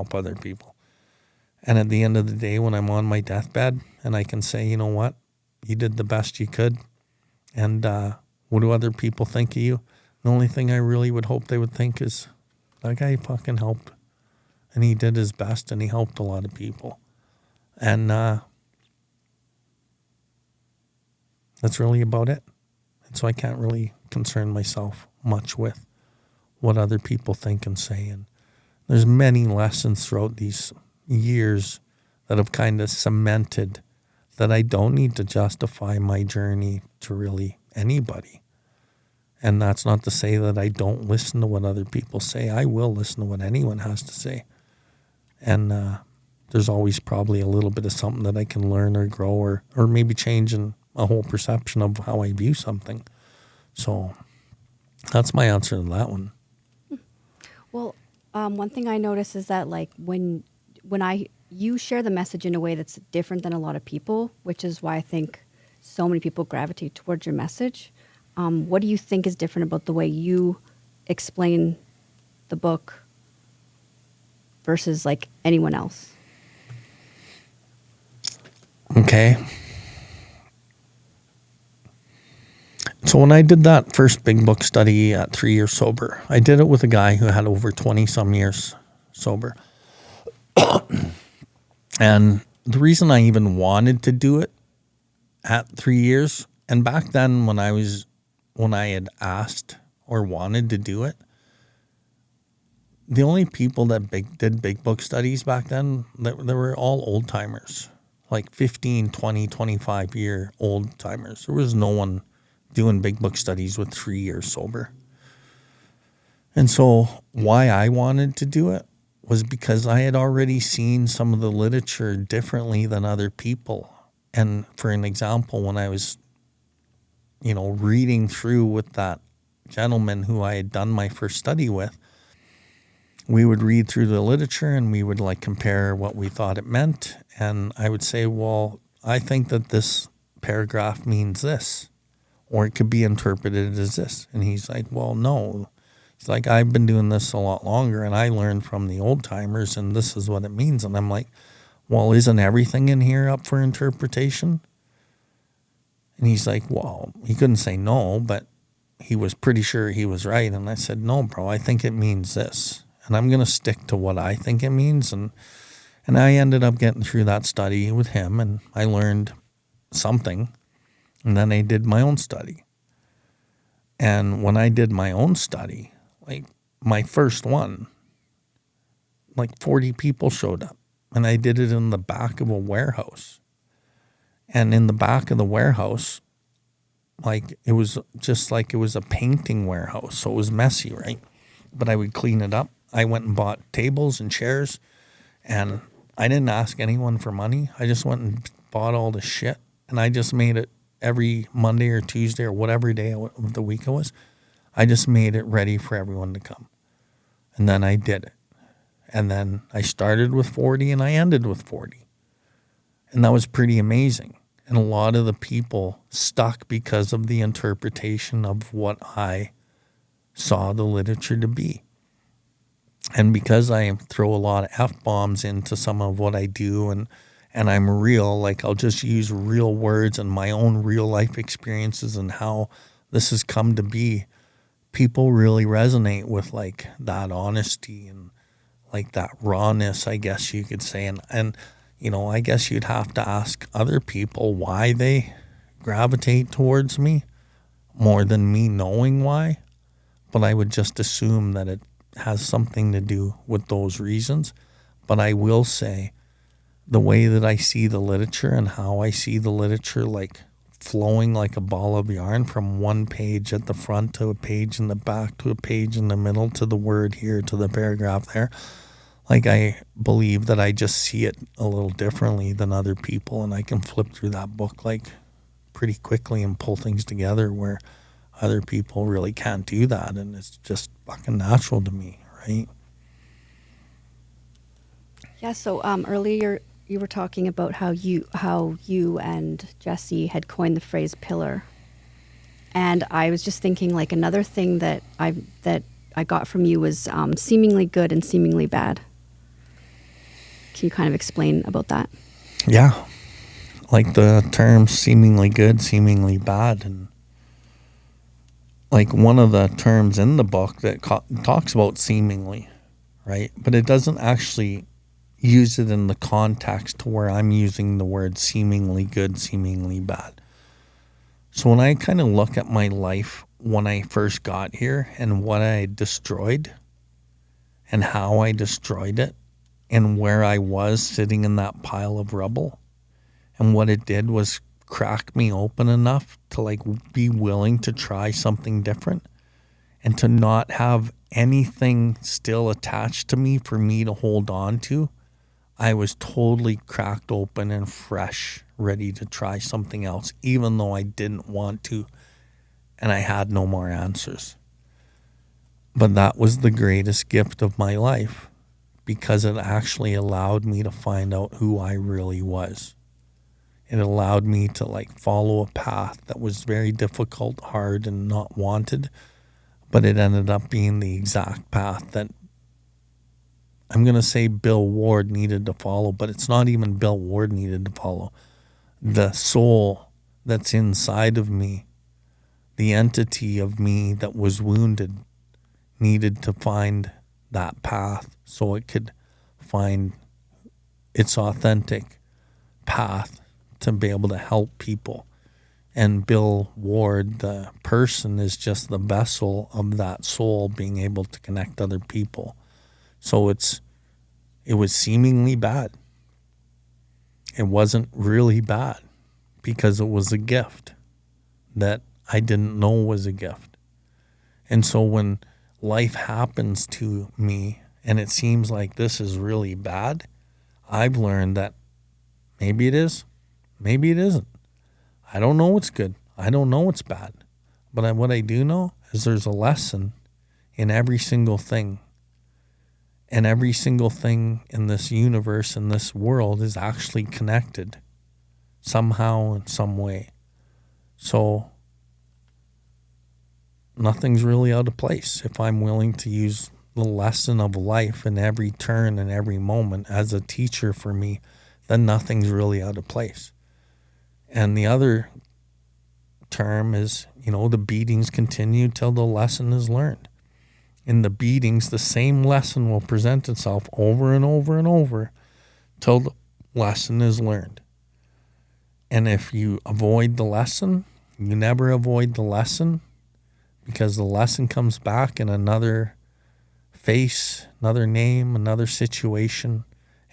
And at the end of the day, when I'm on my deathbed and I can say, you know what, you did the best you could. And what do other people think of you? The only thing I really would hope they would think is, that guy fucking helped. And he did his best and he helped a lot of people. And that's really about it. And so I can't really concern myself much with what other people think and say. And there's many lessons throughout these years that have kind of cemented that I don't need to justify my journey to really anybody. And that's not to say that I don't listen to what other people say. I will listen to what anyone has to say. And there's always probably a little bit of something that I can learn or grow or maybe change in a whole perception of how I view something. So that's my answer to that one. Well, one thing I notice is that when you share the message in a way that's different than a lot of people, which is why I think so many people gravitate towards your message. What do you think is different about the way you explain the book versus anyone else? Okay. So when I did that first big book study at 3 years sober, I did it with a guy who had over 20 some years sober. And the reason I even wanted to do it at 3 years, and back then when I had asked or wanted to do it, the only people that did big book studies back then, they were all old timers, 15, 20, 25 year old timers. There was no one doing big book studies with 3 years sober. And so why I wanted to do it was because I had already seen some of the literature differently than other people. And for an example, when I was, reading through with that gentleman who I had done my first study with, we would read through the literature and we would compare what we thought it meant. And I would say, well, I think that this paragraph means this, or it could be interpreted as this. And he's like, well, no. He's like, I've been doing this a lot longer and I learned from the old timers and this is what it means. And I'm like, well, isn't everything in here up for interpretation? And he's like, well, he couldn't say no, but he was pretty sure he was right. And I said, no, bro, I think it means this. And I'm going to stick to what I think it means. And I ended up getting through that study with him and I learned something. And then I did my own study. And when I did my own study, my first one, 40 people showed up. And I did it in the back of a warehouse. And in the back of the warehouse, it was just it was a painting warehouse. So it was messy, right? But I would clean it up. I went and bought tables and chairs. And I didn't ask anyone for money. I just went and bought all the shit. And I just made it every Monday or Tuesday or whatever day of the week it was. I just made it ready for everyone to come. And then I did it. And then I started with 40 and I ended with 40. And that was pretty amazing. And a lot of the people stuck because of the interpretation of what I saw the literature to be. And because I throw a lot of F-bombs into some of what I do and I'm real, I'll just use real words and my own real life experiences and how this has come to be, people really resonate with that honesty and that rawness, I guess you could say. And I guess you'd have to ask other people why they gravitate towards me more than me knowing why. But I would just assume that it has something to do with those reasons. But I will say the way that I see the literature and how I see the literature flowing like a ball of yarn from one page at the front to a page in the back to a page in the middle to the word here to the paragraph there. I believe that I just see it a little differently than other people, and I can flip through that book pretty quickly and pull things together where other people really can't do that, and it's just fucking natural to me, right? Yeah, so earlier you were talking about how you and Jesse had coined the phrase pillar. And I was just thinking another thing that I got from you was seemingly good and seemingly bad. Can you kind of explain about that? Yeah. The term seemingly good, seemingly bad. And one of the terms in the book that talks about seemingly, right? But it doesn't actually use it in the context to where I'm using the word seemingly good, seemingly bad. So when I kind of look at my life when I first got here and what I destroyed and how I destroyed it and where I was sitting in that pile of rubble, and what it did was crack me open enough to be willing to try something different and to not have anything still attached to me for me to hold on to. I was totally cracked open and fresh, ready to try something else, even though I didn't want to and I had no more answers. But that was the greatest gift of my life because it actually allowed me to find out who I really was. It allowed me to follow a path that was very difficult, hard, and not wanted, but it ended up being the exact path that I'm going to say Bill Ward needed to follow, but it's not even Bill Ward needed to follow. The soul that's inside of me, the entity of me that was wounded, needed to find that path so it could find its authentic path to be able to help people. And Bill Ward, the person, is just the vessel of that soul being able to connect other people. So it was seemingly bad. It wasn't really bad because it was a gift that I didn't know was a gift. And so when life happens to me and it seems like this is really bad, I've learned that maybe it is, maybe it isn't. I don't know what's good. I don't know what's bad. But what I do know is there's a lesson in every single thing. And every single thing in this universe, in this world, is actually connected somehow in some way. So nothing's really out of place if I'm willing to use the lesson of life in every turn and every moment as a teacher for me, then nothing's really out of place. And the other term is, the beatings continue till the lesson is learned. In the beatings, the same lesson will present itself over and over and over till the lesson is learned. And if you avoid the lesson, you never avoid the lesson, because the lesson comes back in another face, another name, another situation,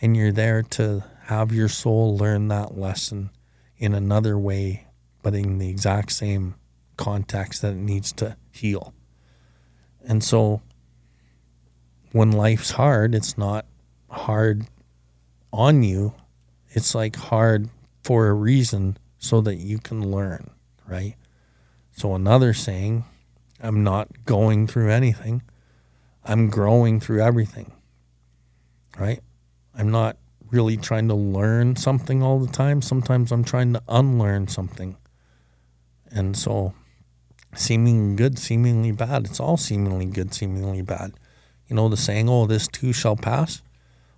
and you're there to have your soul learn that lesson in another way, but in the exact same context that it needs to heal. And so when life's hard, it's not hard on you. It's like hard for a reason so that you can learn, right? So another saying, I'm not going through anything. I'm growing through everything, right? I'm not really trying to learn something all the time. Sometimes I'm trying to unlearn something. And so seemingly good, seemingly bad. It's all seemingly good, seemingly bad. The saying, oh, this too shall pass.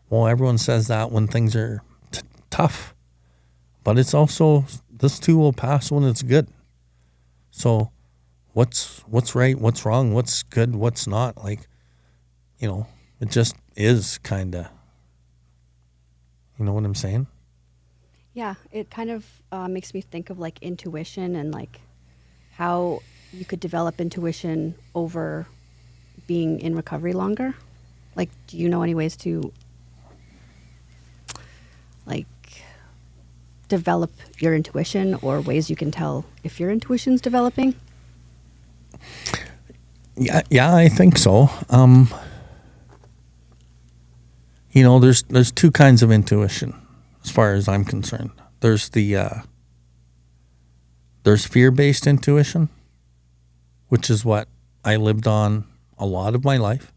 Well, everyone says that when things are tough. But it's also, this too will pass when it's good. So what's right, what's wrong, what's good, what's not? It just is kind of. You know what I'm saying? Yeah, it kind of makes me think of like intuition and like how you could develop intuition over being in recovery longer. Like, do you know any ways to like develop your intuition, or ways you can tell if your intuition's developing? Yeah, I think so. There's two kinds of intuition as far as I'm concerned. There's there's fear-based intuition, which is what I lived on a lot of my life.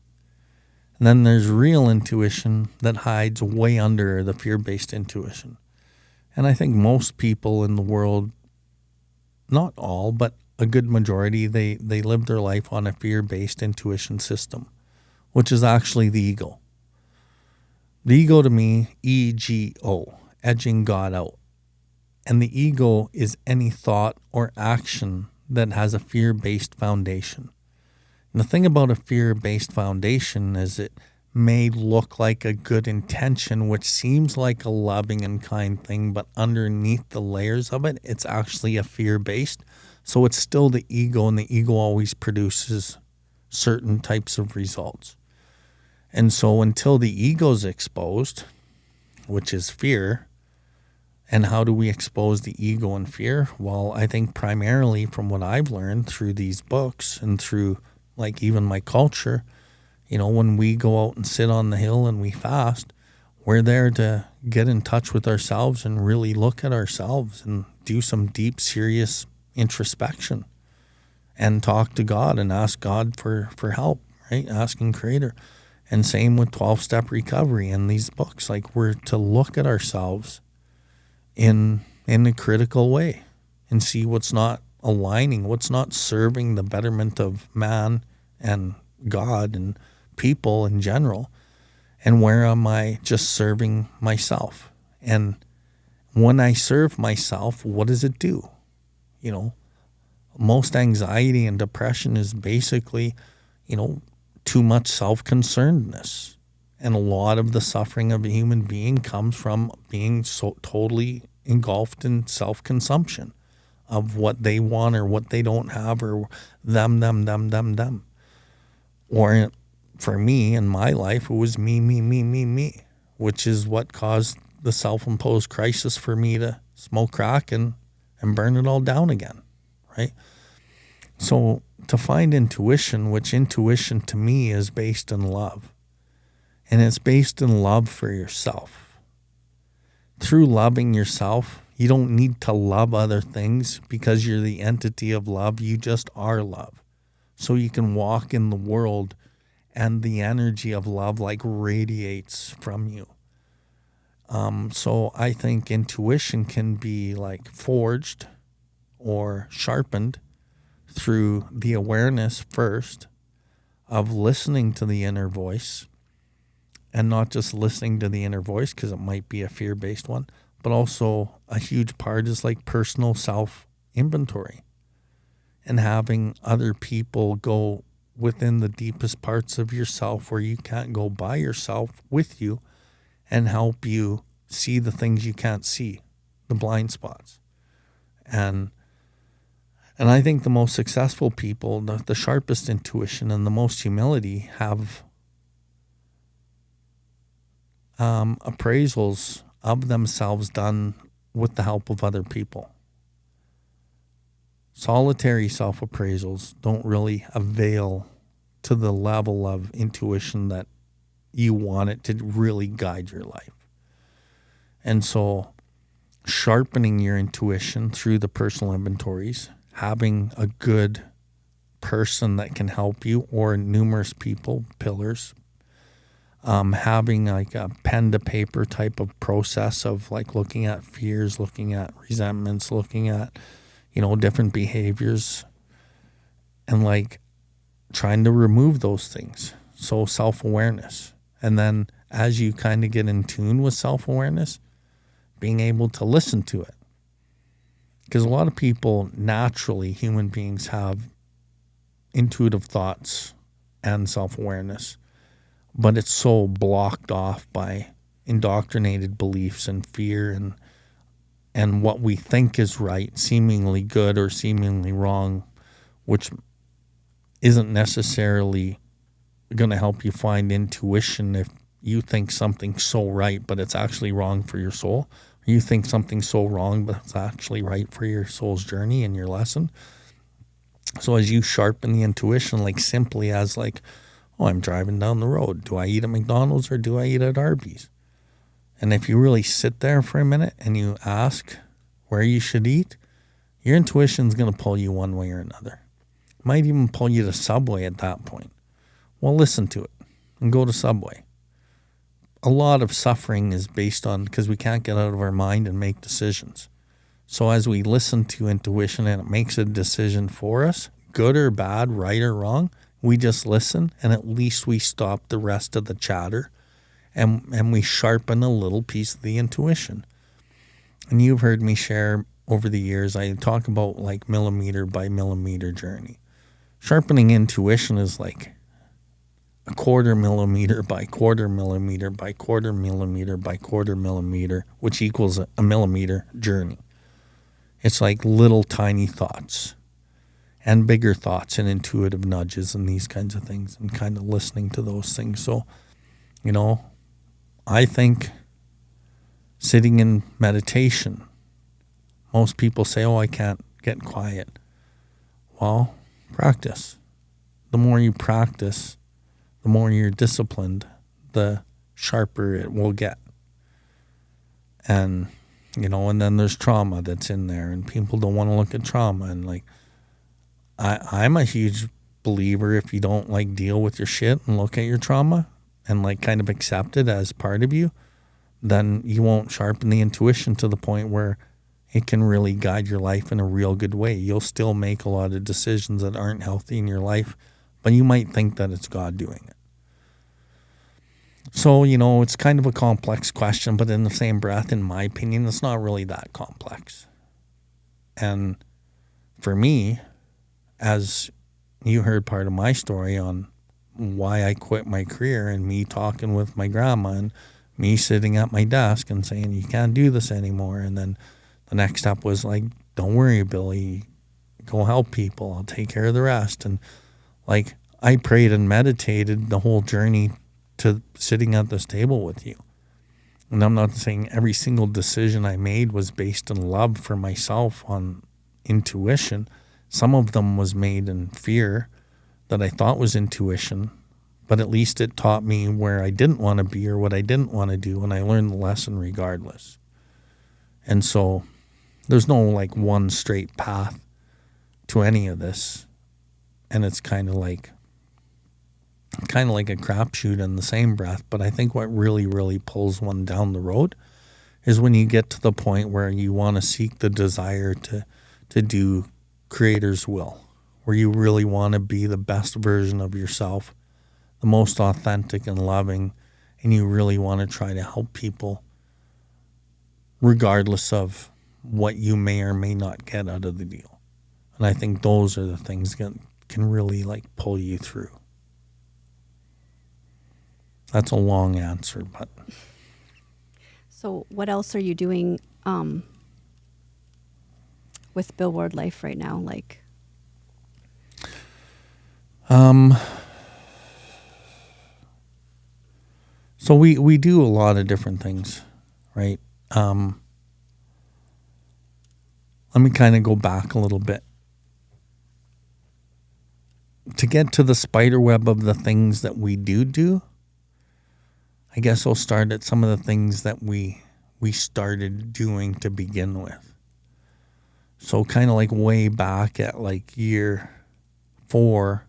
And then there's real intuition that hides way under the fear-based intuition. And I think most people in the world, not all, but a good majority, they live their life on a fear-based intuition system, which is actually the ego. The ego to me, EGO, edging God out. And the ego is any thought or action that has a fear-based foundation. And the thing about a fear-based foundation is it may look like a good intention, which seems like a loving and kind thing, but underneath the layers of it, it's actually a fear-based. So it's still the ego, and the ego always produces certain types of results. And so until the ego's exposed, which is fear, and how do we expose the ego and fear? Well, I think primarily from what I've learned through these books and through like even my culture, when we go out and sit on the hill and we fast, we're there to get in touch with ourselves and really look at ourselves and do some deep, serious introspection and talk to God and ask God for help, right? Asking Creator. And same with 12-step recovery and these books. Like, we're to look at ourselves in a critical way and see what's not aligning, what's not serving the betterment of man and God and people in general, and where am I just serving myself. And when I serve myself, what does it do? Most anxiety and depression is basically, too much self-concernedness. And a lot of the suffering of a human being comes from being so totally engulfed in self-consumption of what they want or what they don't have, or them. Or for me, in my life, it was me, which is what caused the self-imposed crisis for me to smoke crack and burn it all down again, right? So to find intuition, which intuition to me is based in love, and it's based in love for yourself. Through loving yourself, you don't need to love other things because you're the entity of love. You just are love. So you can walk in the world and the energy of love like radiates from you. So I think intuition can be like forged or sharpened through the awareness first of listening to the inner voice, and not just listening to the inner voice because it might be a fear-based one, but also a huge part is like personal self-inventory and having other people go within the deepest parts of yourself where you can't go by yourself with you and help you see the things you can't see, the blind spots. And I think the most successful people, the sharpest intuition and the most humility have appraisals of themselves done with the help of other people. Solitary self-appraisals don't really avail to the level of intuition that you want it to really guide your life. And so sharpening your intuition through the personal inventories, having a good person that can help you, or numerous people, pillars, having like a pen to paper type of process of like looking at fears, looking at resentments, looking at, different behaviors, and like trying to remove those things. So self-awareness. And then as you kind of get in tune with self-awareness, being able to listen to it. Because a lot of people, naturally, human beings have intuitive thoughts and self-awareness, but it's so blocked off by indoctrinated beliefs and fear and what we think is right, seemingly good or seemingly wrong, which isn't necessarily going to help you find intuition if you think something's so right, but it's actually wrong for your soul. Or you think something's so wrong, but it's actually right for your soul's journey and your lesson. So as you sharpen the intuition, like simply as like, oh, I'm driving down the road. Do I eat at McDonald's or do I eat at Arby's? And if you really sit there for a minute and you ask where you should eat, your intuition's going to pull you one way or another. It might even pull you to Subway at that point. Well, listen to it and go to Subway. A lot of suffering is based on because we can't get out of our mind and make decisions. So as we listen to intuition and it makes a decision for us, good or bad, right or wrong, we just listen and at least we stop the rest of the chatter and we sharpen a little piece of the intuition. And you've heard me share over the years, I talk about like millimeter by millimeter journey. Sharpening intuition is like a quarter millimeter by quarter millimeter by quarter millimeter by quarter millimeter, which equals a millimeter journey. It's like little tiny thoughts and bigger thoughts and intuitive nudges and these kinds of things and kind of listening to those things. So, I think sitting in meditation, most people say, oh, I can't get quiet. Well, practice. The more you practice, the more you're disciplined, the sharper it will get. And, and then there's trauma that's in there and people don't want to look at trauma. And like, I'm a huge believer if you don't like deal with your shit and look at your trauma and like kind of accept it as part of you, then you won't sharpen the intuition to the point where it can really guide your life in a real good way. You'll still make a lot of decisions that aren't healthy in your life, but you might think that it's God doing it. So, it's kind of a complex question, but in the same breath, in my opinion, it's not really that complex. And for me, as you heard part of my story on why I quit my career and me talking with my grandma and me sitting at my desk and saying, you can't do this anymore. And then the next step was like, don't worry, Billy, go help people. I'll take care of the rest. And like, I prayed and meditated the whole journey to sitting at this table with you. And I'm not saying every single decision I made was based in love for myself on intuition. Some of them was made in fear that I thought was intuition, but at least it taught me where I didn't want to be or what I didn't want to do, and I learned the lesson regardless. And so there's no like one straight path to any of this. And it's kind of like a crapshoot in the same breath. But I think what really, really pulls one down the road is when you get to the point where you want to seek the desire to do Creator's will, where you really want to be the best version of yourself, the most authentic and loving, and you really want to try to help people regardless of what you may or may not get out of the deal. And I think those are the things that can really like pull you through. That's a long answer, but. So what else are you doing with Billward Life right now? Like, so we do a lot of different things, right? Let me kind of go back a little bit. To get to the spider web of the things that we do, I guess I'll start at some of the things that we started doing to begin with. So kind of like way back at like year 4,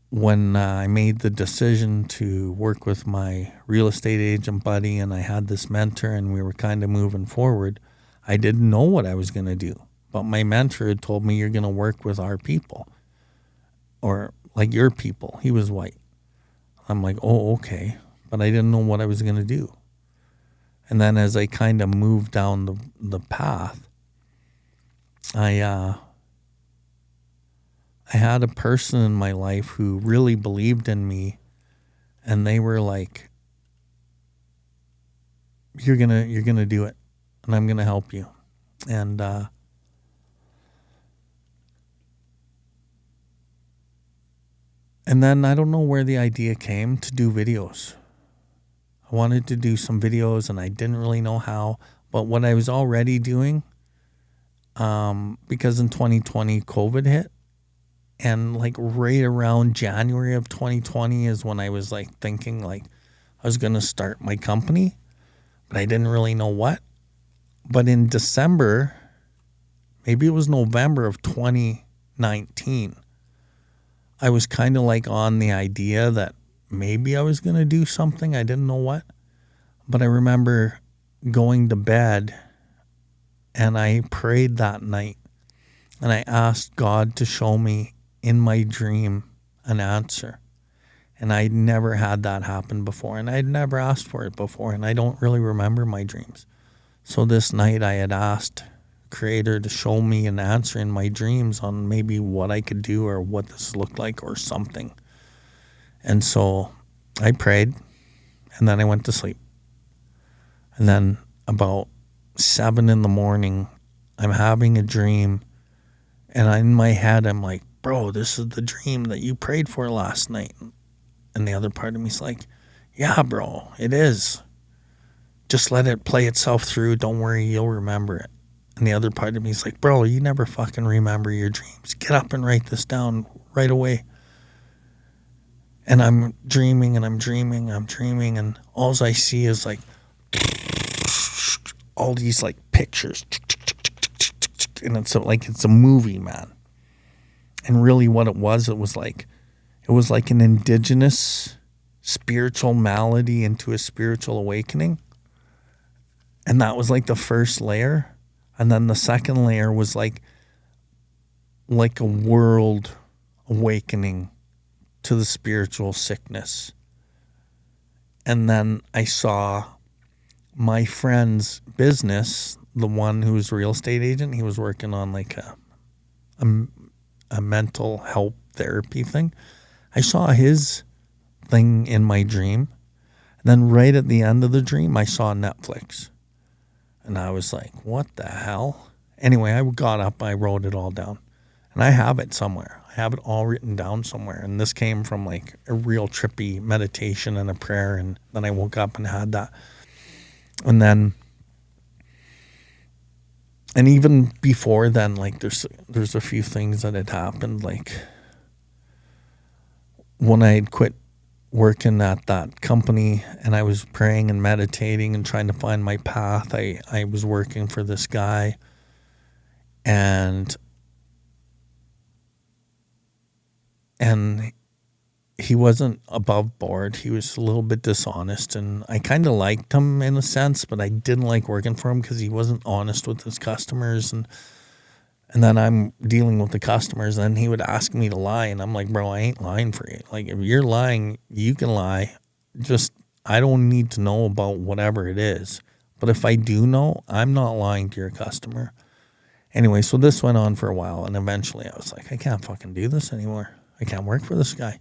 when I made the decision to work with my real estate agent buddy and I had this mentor and we were kind of moving forward, I didn't know what I was going to do. But my mentor had told me, you're going to work with our people, or like your people. He was white. I'm like, oh, okay. But I didn't know what I was going to do. And then as I kind of moved down the path, I had a person in my life who really believed in me, and they were like, you're gonna do it, and I'm gonna help you. And then I don't know where the idea came to do videos. I wanted to do some videos and I didn't really know how, but what I was already doing, because in 2020 COVID hit, and like right around January of 2020 is when I was like thinking like I was going to start my company, but I didn't really know what. But in December, maybe it was November of 2019, I was kind of like on the idea that maybe I was going to do something. I didn't know what. But I remember going to bed and I prayed that night and I asked God to show me in my dream an answer. And I'd never had that happen before, and I'd never asked for it before, and I don't really remember my dreams. So this night I had asked Creator to show me an answer in my dreams on maybe what I could do or what this looked like or something. And so I prayed, and then I went to sleep. And then about 7 a.m, I'm having a dream, and in my head I'm like, bro, this is the dream that you prayed for last night. And the other part of me's like, yeah, bro, it is. Just let it play itself through. Don't worry, you'll remember it. And the other part of me's like, bro, you never fucking remember your dreams. Get up and write this down right away. And I'm dreaming and I'm dreaming, and all I see is like all these like pictures. And it's a movie, man. And really what it was like an indigenous spiritual malady into a spiritual awakening. And that was like the first layer. And then the second layer was like a world awakening to the spiritual sickness. And then I saw my friend's business, the one who was a real estate agent. He was working on like a mental health therapy thing. I saw his thing in my dream. And then right at the end of the dream, I saw Netflix. And I was like, what the hell? Anyway, I got up, I wrote it all down. And I have it somewhere. I have it all written down somewhere. And this came from like a real trippy meditation and a prayer. And then I woke up and had that. And then And even before then, like there's a few things that had happened. Like when I had quit working at that company and I was praying and meditating and trying to find my path, I was working for this guy, and he wasn't above board. He was a little bit dishonest, and I kind of liked him in a sense, but I didn't like working for him because he wasn't honest with his customers. And then I'm dealing with the customers, and he would ask me to lie, and I'm like, bro, I ain't lying for you. Like, if you're lying, you can lie. Just, I don't need to know about whatever it is. But if I do know, I'm not lying to your customer. Anyway, so this went on for a while, and eventually I was like, I can't fucking do this anymore. I can't work for this guy.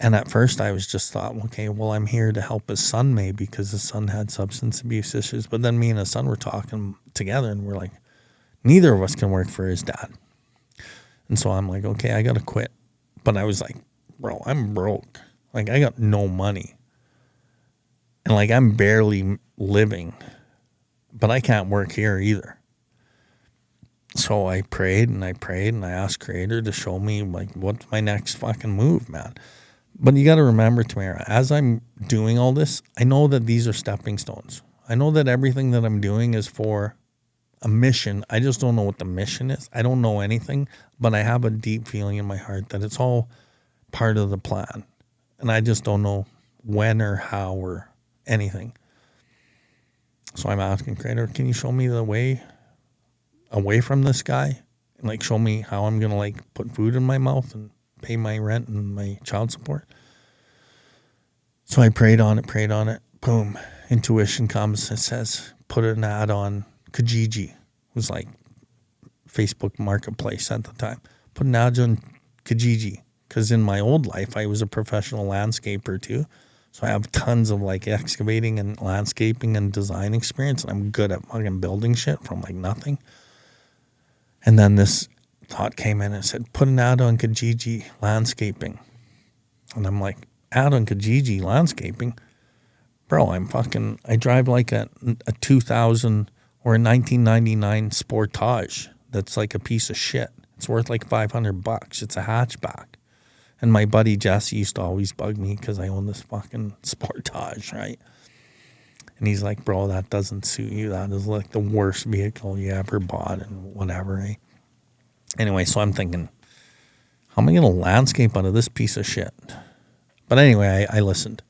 And at first I was just thought, okay, well, I'm here to help his son maybe because his son had substance abuse issues. But then me and his son were talking together, and we're like, neither of us can work for his dad. And so I'm like, okay, I got to quit. But I was like, bro, I'm broke. Like, I got no money. And like, I'm barely living. But I can't work here either. So I prayed and I asked Creator to show me, like, what's my next fucking move, man. But you got to remember, Tamara, as I'm doing all this, I know that these are stepping stones. I know that everything that I'm doing is for a mission. I just don't know what the mission is. I don't know anything, but I have a deep feeling in my heart that it's all part of the plan. And I just don't know when or how or anything. So I'm asking Creator, can you show me the way away from this guy? And like, show me how I'm going to like put food in my mouth and pay my rent and my child support. So I prayed on it. Boom. Intuition comes. It says, put an ad on Kijiji. It was like Facebook Marketplace at the time. Put an ad on Kijiji. Because in my old life, I was a professional landscaper too. So I have tons of like excavating and landscaping and design experience. And I'm good at fucking building shit from like nothing. And then this thought came in and said, put an ad on Kijiji landscaping. And I'm like, ad on Kijiji landscaping? Bro, I drive like a 2000 or a 1999 Sportage that's like a piece of shit. It's worth like $500. It's a hatchback. And my buddy Jesse used to always bug me because I own this fucking Sportage, right? And he's like, bro, that doesn't suit you. That is like the worst vehicle you ever bought and whatever, right? Anyway, so I'm thinking, how am I going to landscape out of this piece of shit? But anyway, I listened.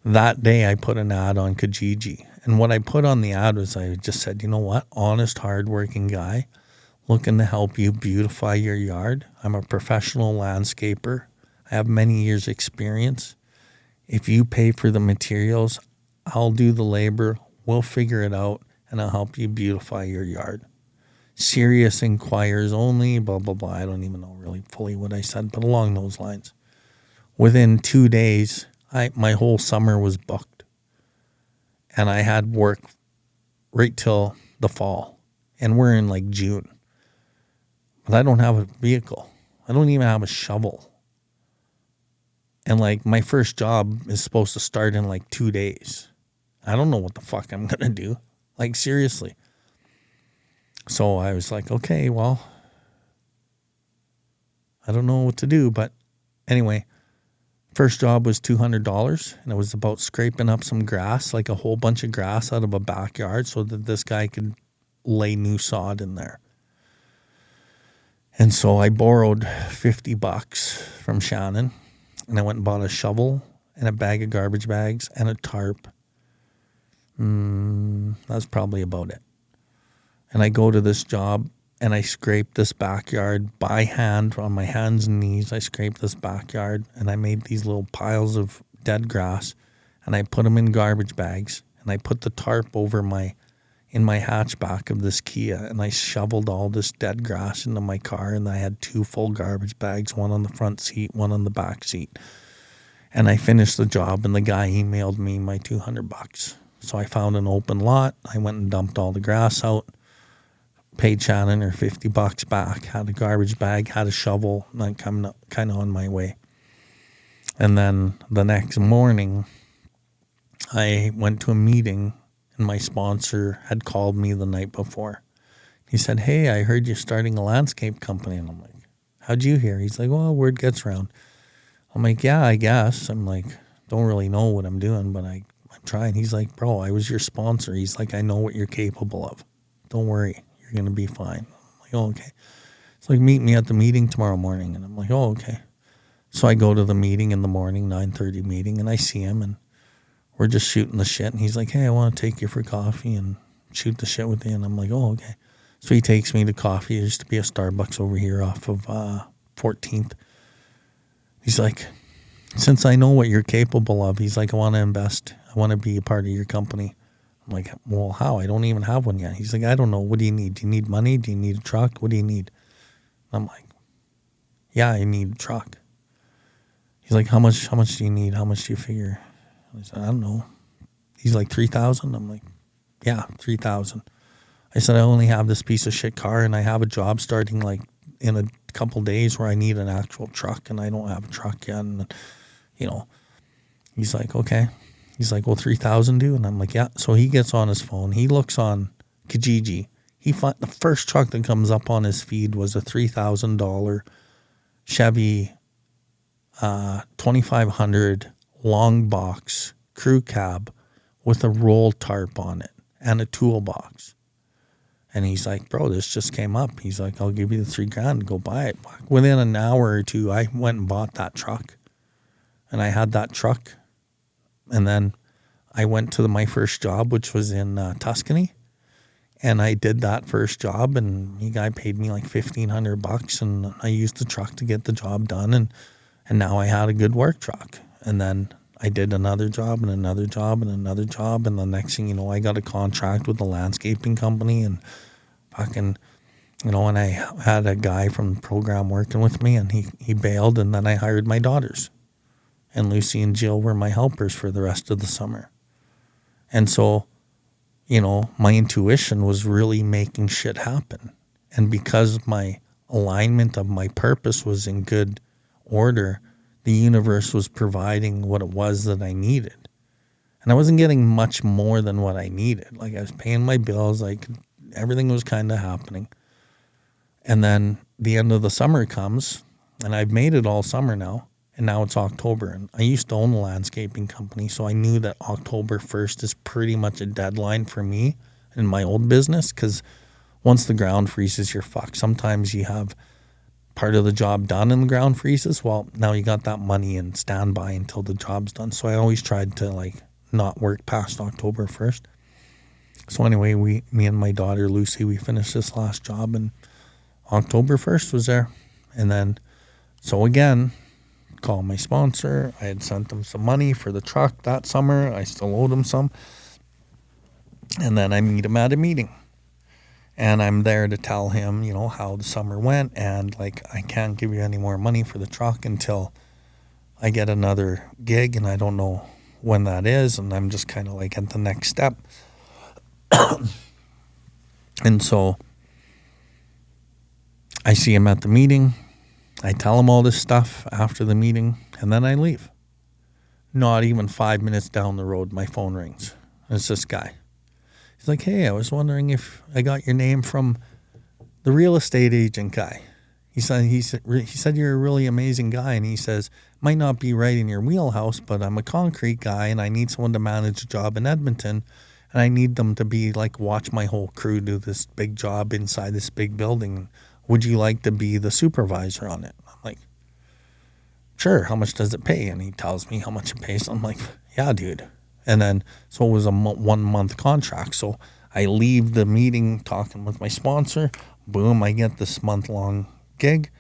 That day I put an ad on Kijiji. And what I put on the ad was I just said, you know what? Honest, hardworking guy looking to help you beautify your yard. I'm a professional landscaper. I have many years experience. If you pay for the materials, I'll do the labor. We'll figure it out and I'll help you beautify your yard. Serious inquirers only, blah, blah, blah. I don't even know really fully what I said, but along those lines. Within 2 days, my whole summer was booked. And I had work right till the fall. And we're in like June. But I don't have a vehicle. I don't even have a shovel. And like my first job is supposed to start in like 2 days. I don't know what the fuck I'm going to do. Like seriously. So I was like, okay, well, I don't know what to do. But anyway, first job was $200. And it was about scraping up some grass, like a whole bunch of grass out of a backyard so that this guy could lay new sod in there. And so I borrowed $50 from Shannon. And I went and bought a shovel and a bag of garbage bags and a tarp. That's probably about it. And I go to this job and I scrape this backyard by hand on my hands and knees. I scrape this backyard and I made these little piles of dead grass and I put them in garbage bags and I put the tarp over in my hatchback of this Kia and I shoveled all this dead grass into my car and I had 2 full garbage bags, one on the front seat, one on the back seat. And I finished the job and the guy emailed me my $200. So I found an open lot. I went and dumped all the grass out. Paid Shannon her $50 back, had a garbage bag, had a shovel, and I'm kind of on my way. And then the next morning, I went to a meeting, and my sponsor had called me the night before he said, hey, I heard you're starting a landscape company. And I'm like, how'd you hear? He's like, well, word gets around. I'm like, yeah, I guess. I'm like, don't really know what I'm doing, but I'm trying. He's like, bro, I was your sponsor. He's like, I know what you're capable of. Don't worry. You're going to be fine. I'm like, oh, okay. It's like, meet me at the meeting tomorrow morning. And I'm like, oh, okay. So I go to the meeting in the morning, 9:30 meeting, and I see him, and we're just shooting the shit. And he's like, hey, I want to take you for coffee and shoot the shit with you. And I'm like, oh, okay. So he takes me to coffee. There used to be a Starbucks over here off of 14th. He's like, since I know what you're capable of, he's like, I want to invest. I want to be a part of your company. I'm like, well, how? I don't even have one yet. He's like, I don't know. What do you need? Do you need money? Do you need a truck? What do you need? I'm like, yeah, I need a truck. He's like, how much do you need? How much do you figure? I said, I don't know. He's like, 3,000? I'm like, yeah, 3,000. I said, I only have this piece of shit car, and I have a job starting like in a couple days where I need an actual truck, and I don't have a truck yet. And, you know, he's like, okay. He's like, well, 3,000 do? And I'm like, yeah. So he gets on his phone. He looks on Kijiji. The first truck that comes up on his feed was a $3,000 Chevy 2500 long box crew cab with a roll tarp on it and a toolbox. And he's like, bro, this just came up. He's like, I'll give you the $3,000 to go buy it. Within an hour or two, I went and bought that truck. And I had that truck. And then I went to my first job, which was in Tuscany. And I did that first job, and the guy paid me like $1,500, and I used the truck to get the job done. And now I had a good work truck. And then I did another job and another job and another job. And the next thing you know, I got a contract with the landscaping company, and fucking, you know, and I had a guy from the program working with me, and he bailed. And then I hired my daughters, and Lucy and Jill were my helpers for the rest of the summer. And so, you know, my intuition was really making shit happen. And because my alignment of my purpose was in good order, the universe was providing what it was that I needed. And I wasn't getting much more than what I needed. Like, I was paying my bills, like everything was kind of happening. And then the end of the summer comes, and I've made it all summer now. And now it's October, and I used to own a landscaping company, so I knew that October 1st is pretty much a deadline for me in my old business, because once the ground freezes, you're fucked. Sometimes you have part of the job done and the ground freezes. Well, now you got that money in standby until the job's done. So I always tried to like not work past October 1st. So anyway, me and my daughter Lucy, we finished this last job, and October 1st was there. And then, so again, call my sponsor. I had sent them some money for the truck that summer. I still owed them some. And then I meet him at a meeting. And I'm there to tell him, you know, how the summer went. And like, I can't give you any more money for the truck until I get another gig. And I don't know when that is. And I'm just kind of like at the next step. And so I see him at the meeting. I tell him all this stuff after the meeting, and then I leave. Not even 5 minutes down the road, my phone rings. It's this guy. He's like, hey, I was wondering if I got your name from the real estate agent guy. He said you're a really amazing guy, and he says, might not be right in your wheelhouse, but I'm a concrete guy, and I need someone to manage a job in Edmonton, and I need them to be like, watch my whole crew do this big job inside this big building. Would you like to be the supervisor on it? I'm like, sure, how much does it pay? And he tells me how much it pays. I'm like, yeah, dude. And then, so it was a 1 month contract. So I leave the meeting talking with my sponsor. Boom, I get this month-long gig.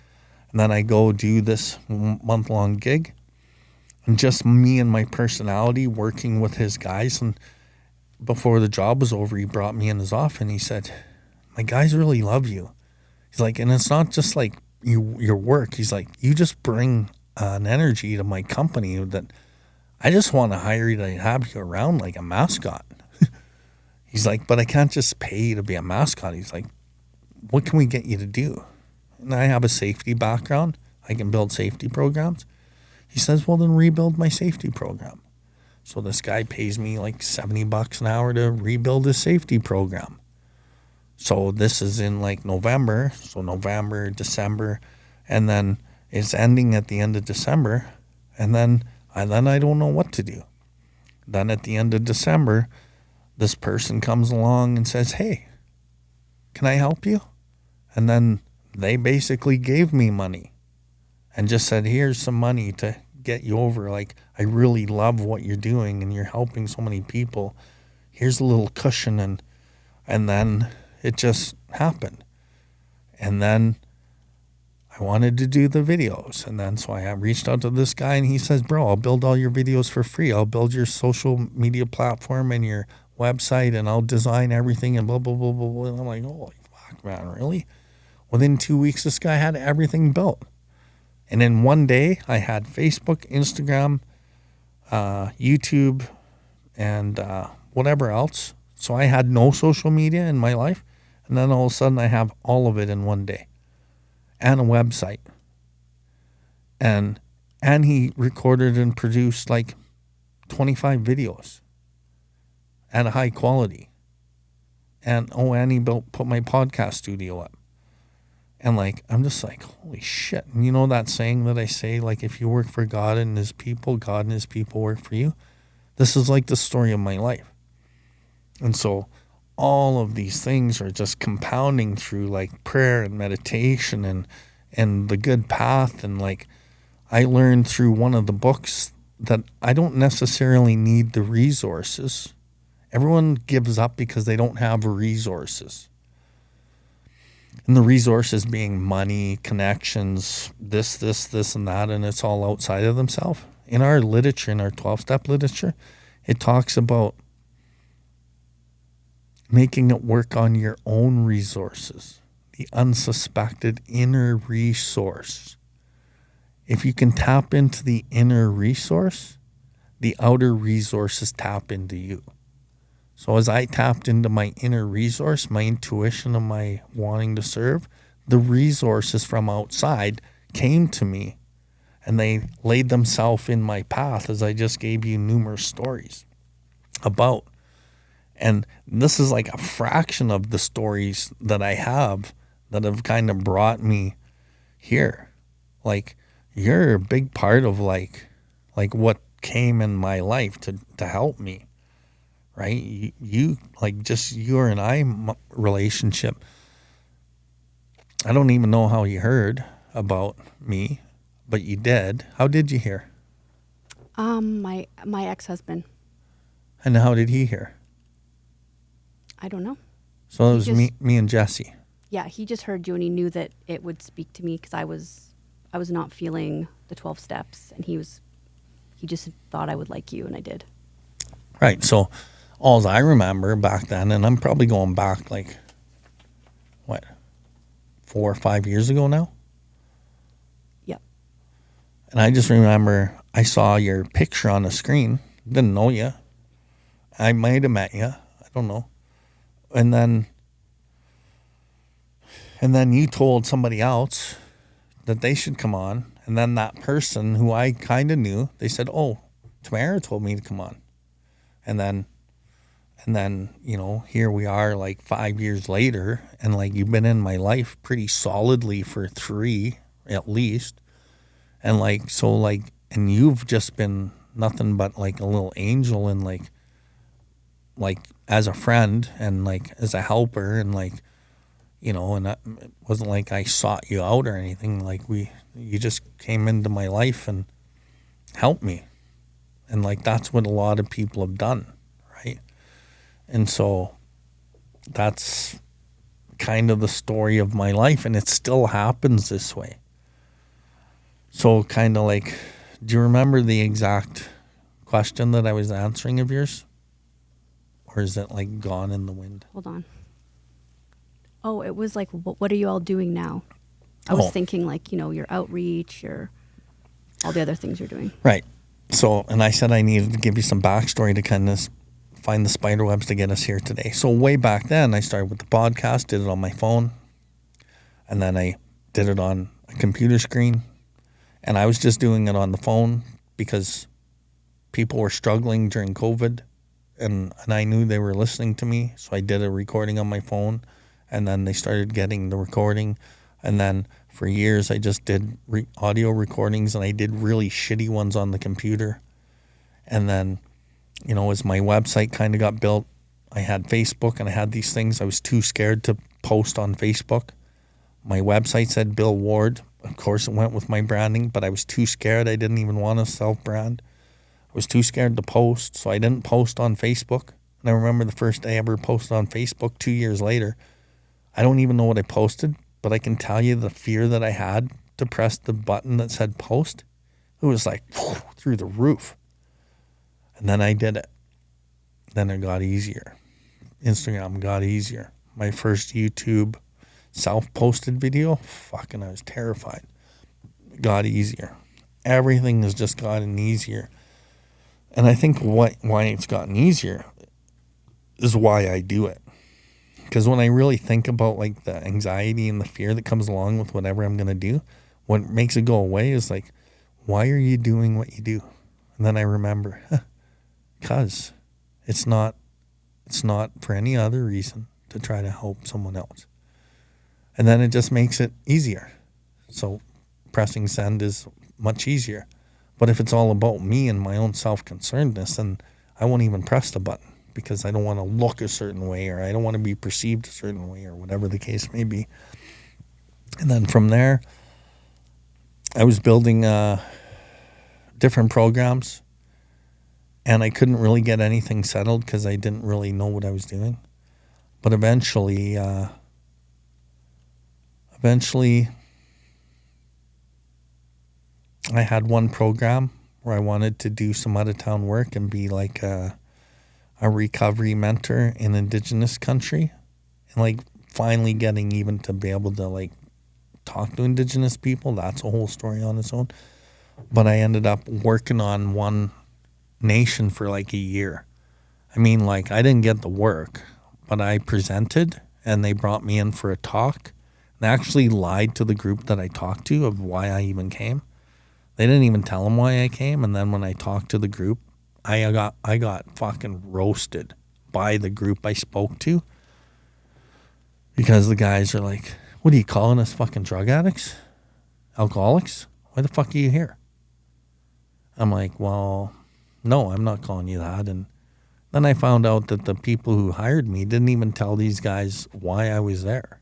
And then I go do this month-long gig. And just me and my personality working with his guys. And before the job was over, he brought me in his office and he said, my guys really love you. He's like, and it's not just like your work. He's like, you just bring an energy to my company that I just want to hire you to have you around like a mascot. He's like, but I can't just pay you to be a mascot. He's like, what can we get you to do? And I have a safety background. I can build safety programs. He says, well, then rebuild my safety program. So this guy pays me like $70 an hour to rebuild his safety program. So this is in like November. So November, December, and then it's ending at the end of December. And then I don't know what to do. Then at the end of December, this person comes along and says, hey, can I help you? And then they basically gave me money and just said, here's some money to get you over. Like, I really love what you're doing and you're helping so many people. Here's a little cushion. And then it just happened. And then I wanted to do the videos. And then so I reached out to this guy and he says, bro, I'll build all your videos for free. I'll build your social media platform and your website and I'll design everything and blah, blah, blah, blah, blah. And I'm like, holy fuck, man, really? Within 2 weeks, this guy had everything built. And in one day, I had Facebook, Instagram, YouTube, and whatever else. So I had no social media in my life. And then all of a sudden, I have all of it in one day. And a website. And he recorded and produced like 25 videos at a high quality. And he put my podcast studio up. And like, I'm just like, holy shit. And you know that saying that I say, like, if you work for God and his people work for you. This is like the story of my life. And so all of these things are just compounding through like prayer and meditation and the good path. And like, I learned through one of the books that I don't necessarily need the resources. Everyone gives up because they don't have resources. And the resources being money, connections, this, and that, and it's all outside of themselves. In our literature, in our 12-step literature, it talks about making it work on your own resources, the unsuspected inner resource. If you can tap into the inner resource, the outer resources tap into you. So as I tapped into my inner resource, my intuition of my wanting to serve, the resources from outside came to me and they laid themselves in my path, as I just gave you numerous stories about. And this is like a fraction of the stories that I have that have kind of brought me here. Like, you're a big part of like what came in my life to help me. Right? You like just your and I relationship. I don't even know how you heard about me, but you did. How did you hear? My ex-husband. And how did he hear? I don't know. So it was me and Jesse. Yeah, he just heard you and he knew that it would speak to me because I was not feeling the 12 steps, and he just thought I would like you, and I did. Right. So all I remember back then, and I'm probably going back like, 4 or 5 years ago now? Yep. And I just remember I saw your picture on the screen. Didn't know you. I might have met you. I don't know. And then you told somebody else that they should come on. And then that person who I kind of knew, they said, oh, Tamara told me to come on. And then, you know, here we are like 5 years later, and like you've been in my life pretty solidly for 3 at least. And like, so like, and you've just been nothing but like a little angel, and like as a friend and like as a helper, and like, you know, and it wasn't like I sought you out or anything. Like you just came into my life and helped me. And like, that's what a lot of people have done. Right. And so that's kind of the story of my life, and it still happens this way. So kind of like, do you remember the exact question that I was answering of yours? Or is it like gone in the wind? Hold on. Oh, it was like, what are you all doing now? I was thinking like, you know, your outreach, all the other things you're doing. Right. So, and I said I needed to give you some backstory to kind of find the spider webs to get us here today. So way back then, I started with the podcast, did it on my phone, and then I did it on a computer screen. And I was just doing it on the phone because people were struggling during COVID, and I knew they were listening to me. So I did a recording on my phone, And then they started getting the recording. And then for years, I just did audio recordings, and I did really shitty ones on the computer. And then, as my website kind of got built, I had Facebook and I had these things. I was too scared to post on Facebook. My website said Bill Ward. Of course, it went with my branding, but I was too scared. I didn't even want to self-brand. I was too scared to post, so I didn't post on Facebook. And I remember the first day I ever posted on Facebook 2 years later. I don't even know what I posted, but I can tell you the fear that I had to press the button that said post. It was like through the roof. And then I did it. Then it got easier. Instagram got easier. My first YouTube self-posted video, fucking I was terrified. It got easier. Everything has just gotten easier. And I think why it's gotten easier is why I do it. Because when I really think about like the anxiety and the fear that comes along with whatever I'm going to do, what makes it go away is like, why are you doing what you do? And then I remember, because it's not for any other reason to try to help someone else. And then it just makes it easier. So pressing send is much easier. But if it's all about me and my own self-concernedness, then I won't even press the button because I don't want to look a certain way, or I don't want to be perceived a certain way, or whatever the case may be. And then from there, I was building different programs, and I couldn't really get anything settled because I didn't really know what I was doing. But eventually, I had one program where I wanted to do some out-of-town work and be like a recovery mentor in Indigenous country, and like finally getting even to be able to like talk to Indigenous people. That's a whole story on its own. But I ended up working on one nation for like a year. I mean, like, I didn't get the work, but I presented and they brought me in for a talk. They actually lied to the group that I talked to of why I even came. They didn't even tell them why I came. And then when I talked to the group, I got fucking roasted by the group I spoke to, because the guys are like, what are you calling us, fucking drug addicts? Alcoholics? Why the fuck are you here? I'm like, well, no, I'm not calling you that. And then I found out that the people who hired me didn't even tell these guys why I was there.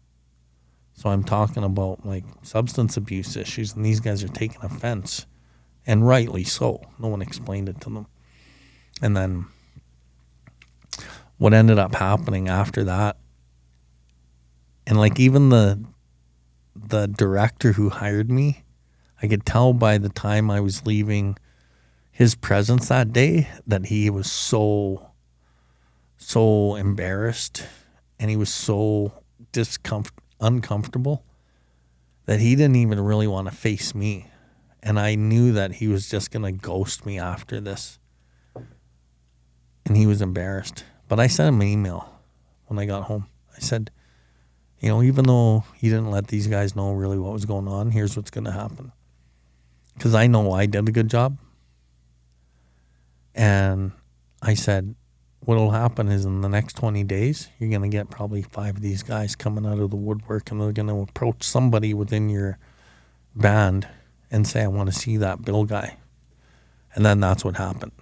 So I'm talking about like substance abuse issues, and these guys are taking offense, and rightly so. No one explained it to them. And then what ended up happening after that, and like even the director who hired me, I could tell by the time I was leaving his presence that day that he was so embarrassed, and he was so uncomfortable that he didn't even really want to face me. And I knew that he was just going to ghost me after this. And he was embarrassed. But I sent him an email when I got home. I said, even though you didn't let these guys know really what was going on, here's what's going to happen. Because I know I did a good job. And I said, what will happen is in the next 20 days, you're going to get probably 5 of these guys coming out of the woodwork, and they're going to approach somebody within your band and say, I want to see that Bill guy. And then that's what happened.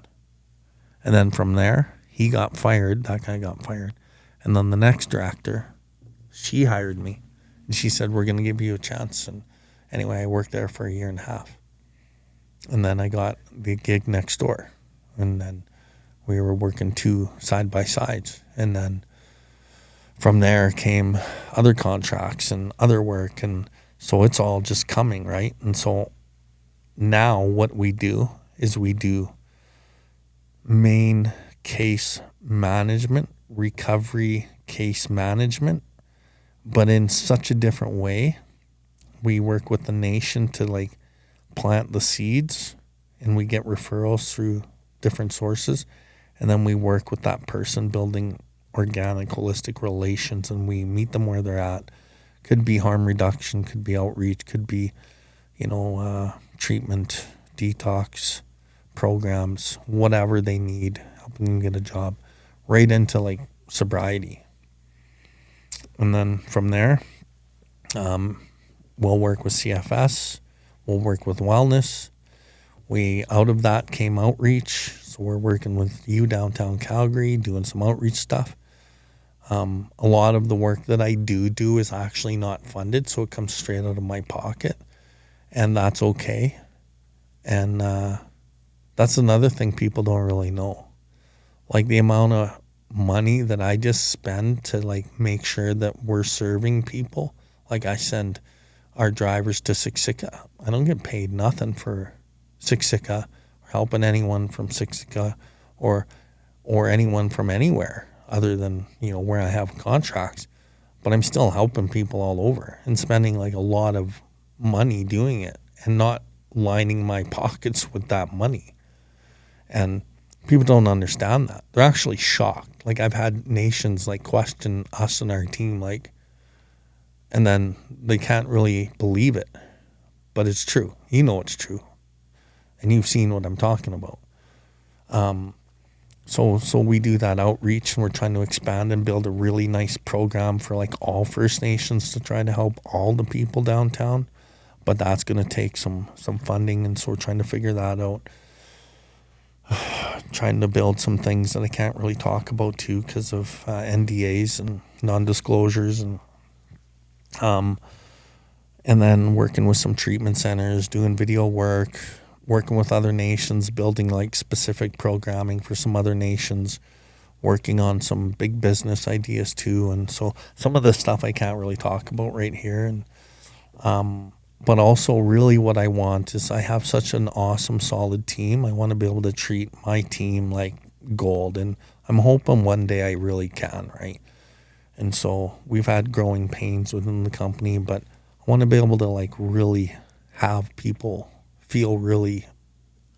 And then from there, he got fired. That guy got fired. And then the next director, she hired me. And she said, we're going to give you a chance. And anyway, I worked there for a year and a half. And then I got the gig next door. And then we were working 2 side-by-sides. And then from there came other contracts and other work. And so it's all just coming, right? And so now what we do is we do main case management, recovery case management, but in such a different way. We work with the nation to like plant the seeds, and we get referrals through different sources. And then we work with that person building organic, holistic relations, and we meet them where they're at. Could be harm reduction, could be outreach, could be, treatment, detox programs, whatever they need, helping them get a job, right into like sobriety. And then from there, we'll work with CFS. We'll work with wellness. Out of that came outreach. So we're working with you downtown Calgary, doing some outreach stuff. A lot of the work that I do is actually not funded, so it comes straight out of my pocket, and that's okay. And that's another thing people don't really know. Like the amount of money that I just spend to like make sure that we're serving people. Like I send our drivers to Siksika. I don't get paid nothing for Siksika or helping anyone from Siksika or anyone from anywhere other than, where I have contracts. But I'm still helping people all over and spending like a lot of money doing it and not lining my pockets with that money. And people don't understand that. They're actually shocked. Like I've had nations like question us and our team, like, and then they can't really believe it, but it's true. It's true, and you've seen what I'm talking about. So we do that outreach, and we're trying to expand and build a really nice program for like all First Nations to try to help all the people downtown. But that's going to take some funding, and so we're trying to figure that out. Trying to build some things that I can't really talk about too because of NDAs and non-disclosures, and then working with some treatment centers, doing video work, working with other nations, building like specific programming for some other nations, working on some big business ideas too. And so some of the stuff I can't really talk about right here. And but also really what I want is I have such an awesome, solid team. I want to be able to treat my team like gold. And I'm hoping one day I really can, right? And so we've had growing pains within the company, but I want to be able to like really have people feel really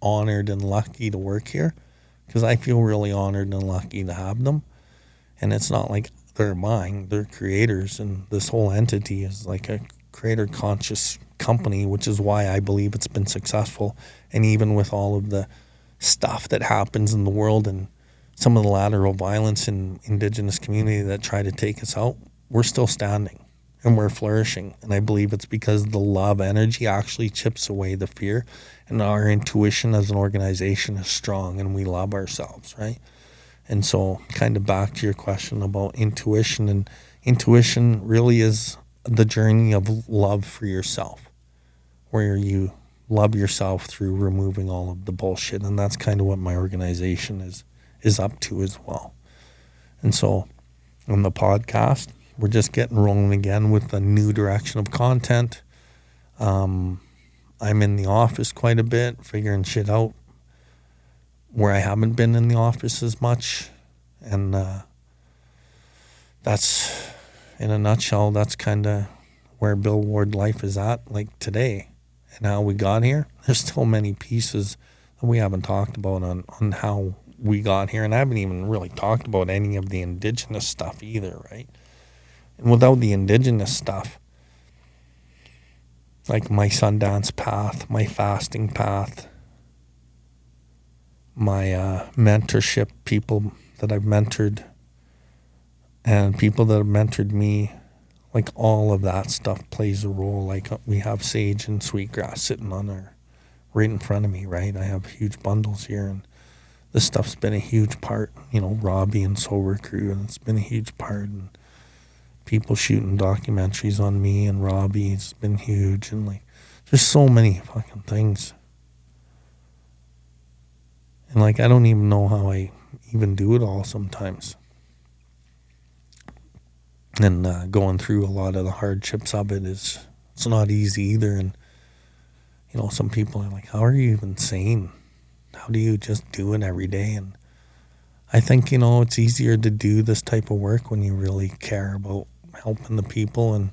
honored and lucky to work here, because I feel really honored and lucky to have them. And it's not like they're mine, they're creators, and this whole entity is like a creator conscious company, which is why I believe it's been successful. And even with all of the stuff that happens in the world and some of the lateral violence in Indigenous community that try to take us out, we're still standing and we're flourishing. And I believe it's because the love energy actually chips away the fear, and our intuition as an organization is strong, and we love ourselves, right? And so kind of back to your question about intuition, and intuition really is the journey of love for yourself, where you love yourself through removing all of the bullshit. And that's kind of what my organization is up to as well. And so on the podcast, we're just getting rolling again with a new direction of content. I'm in the office quite a bit, figuring shit out where I haven't been in the office as much. And that's, in a nutshell, that's kind of where Bill Ward life is at, like today, and how we got here. There's still many pieces that we haven't talked about on how we got here, and I haven't even really talked about any of the Indigenous stuff either, right? And without the Indigenous stuff, like my Sundance path, my fasting path, my mentorship, people that I've mentored, and people that have mentored me, like all of that stuff plays a role. Like we have sage and sweetgrass sitting right in front of me, right? I have huge bundles here, and this stuff's been a huge part, Robbie and Sober Crew, and it's been a huge part, and people shooting documentaries on me and Robbie, it's been huge, and like there's so many fucking things. And like I don't even know how I even do it all sometimes. And going through a lot of the hardships of it's not easy either. And some people are like, how are you even sane? How do you just do it every day? And I think it's easier to do this type of work when you really care about helping the people, and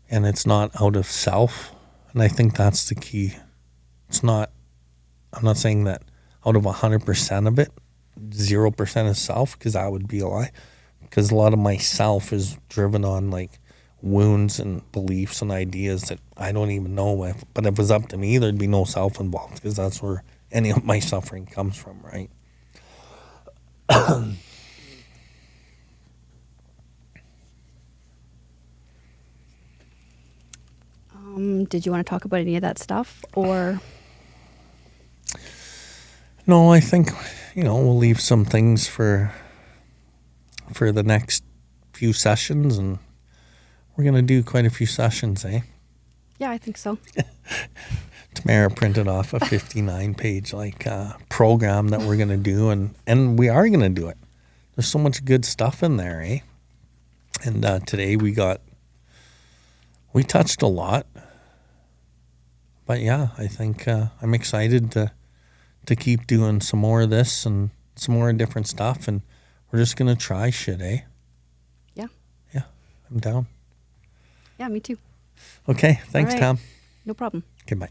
it's not out of self. And I think that's the key. I'm not saying that out of 100% of it, 0% is self, because that would be a lie. Because a lot of my self is driven on like wounds and beliefs and ideas that I don't even know. But if it was up to me, there'd be no self involved, because that's where any of my suffering comes from, right? Did you want to talk about any of that stuff, or? No, I think, we'll leave some things for the next few sessions, and we're going to do quite a few sessions, eh? Yeah, I think so. Tamara printed off a 59-page program that we're going to do, and we are going to do it. There's so much good stuff in there, eh? And today we touched a lot. But yeah, I think I'm excited to keep doing some more of this and some more different stuff, and we're just going to try shit, eh? Yeah. Yeah, I'm down. Yeah, me too. Okay, thanks, All right. Tam. No problem. Okay, bye.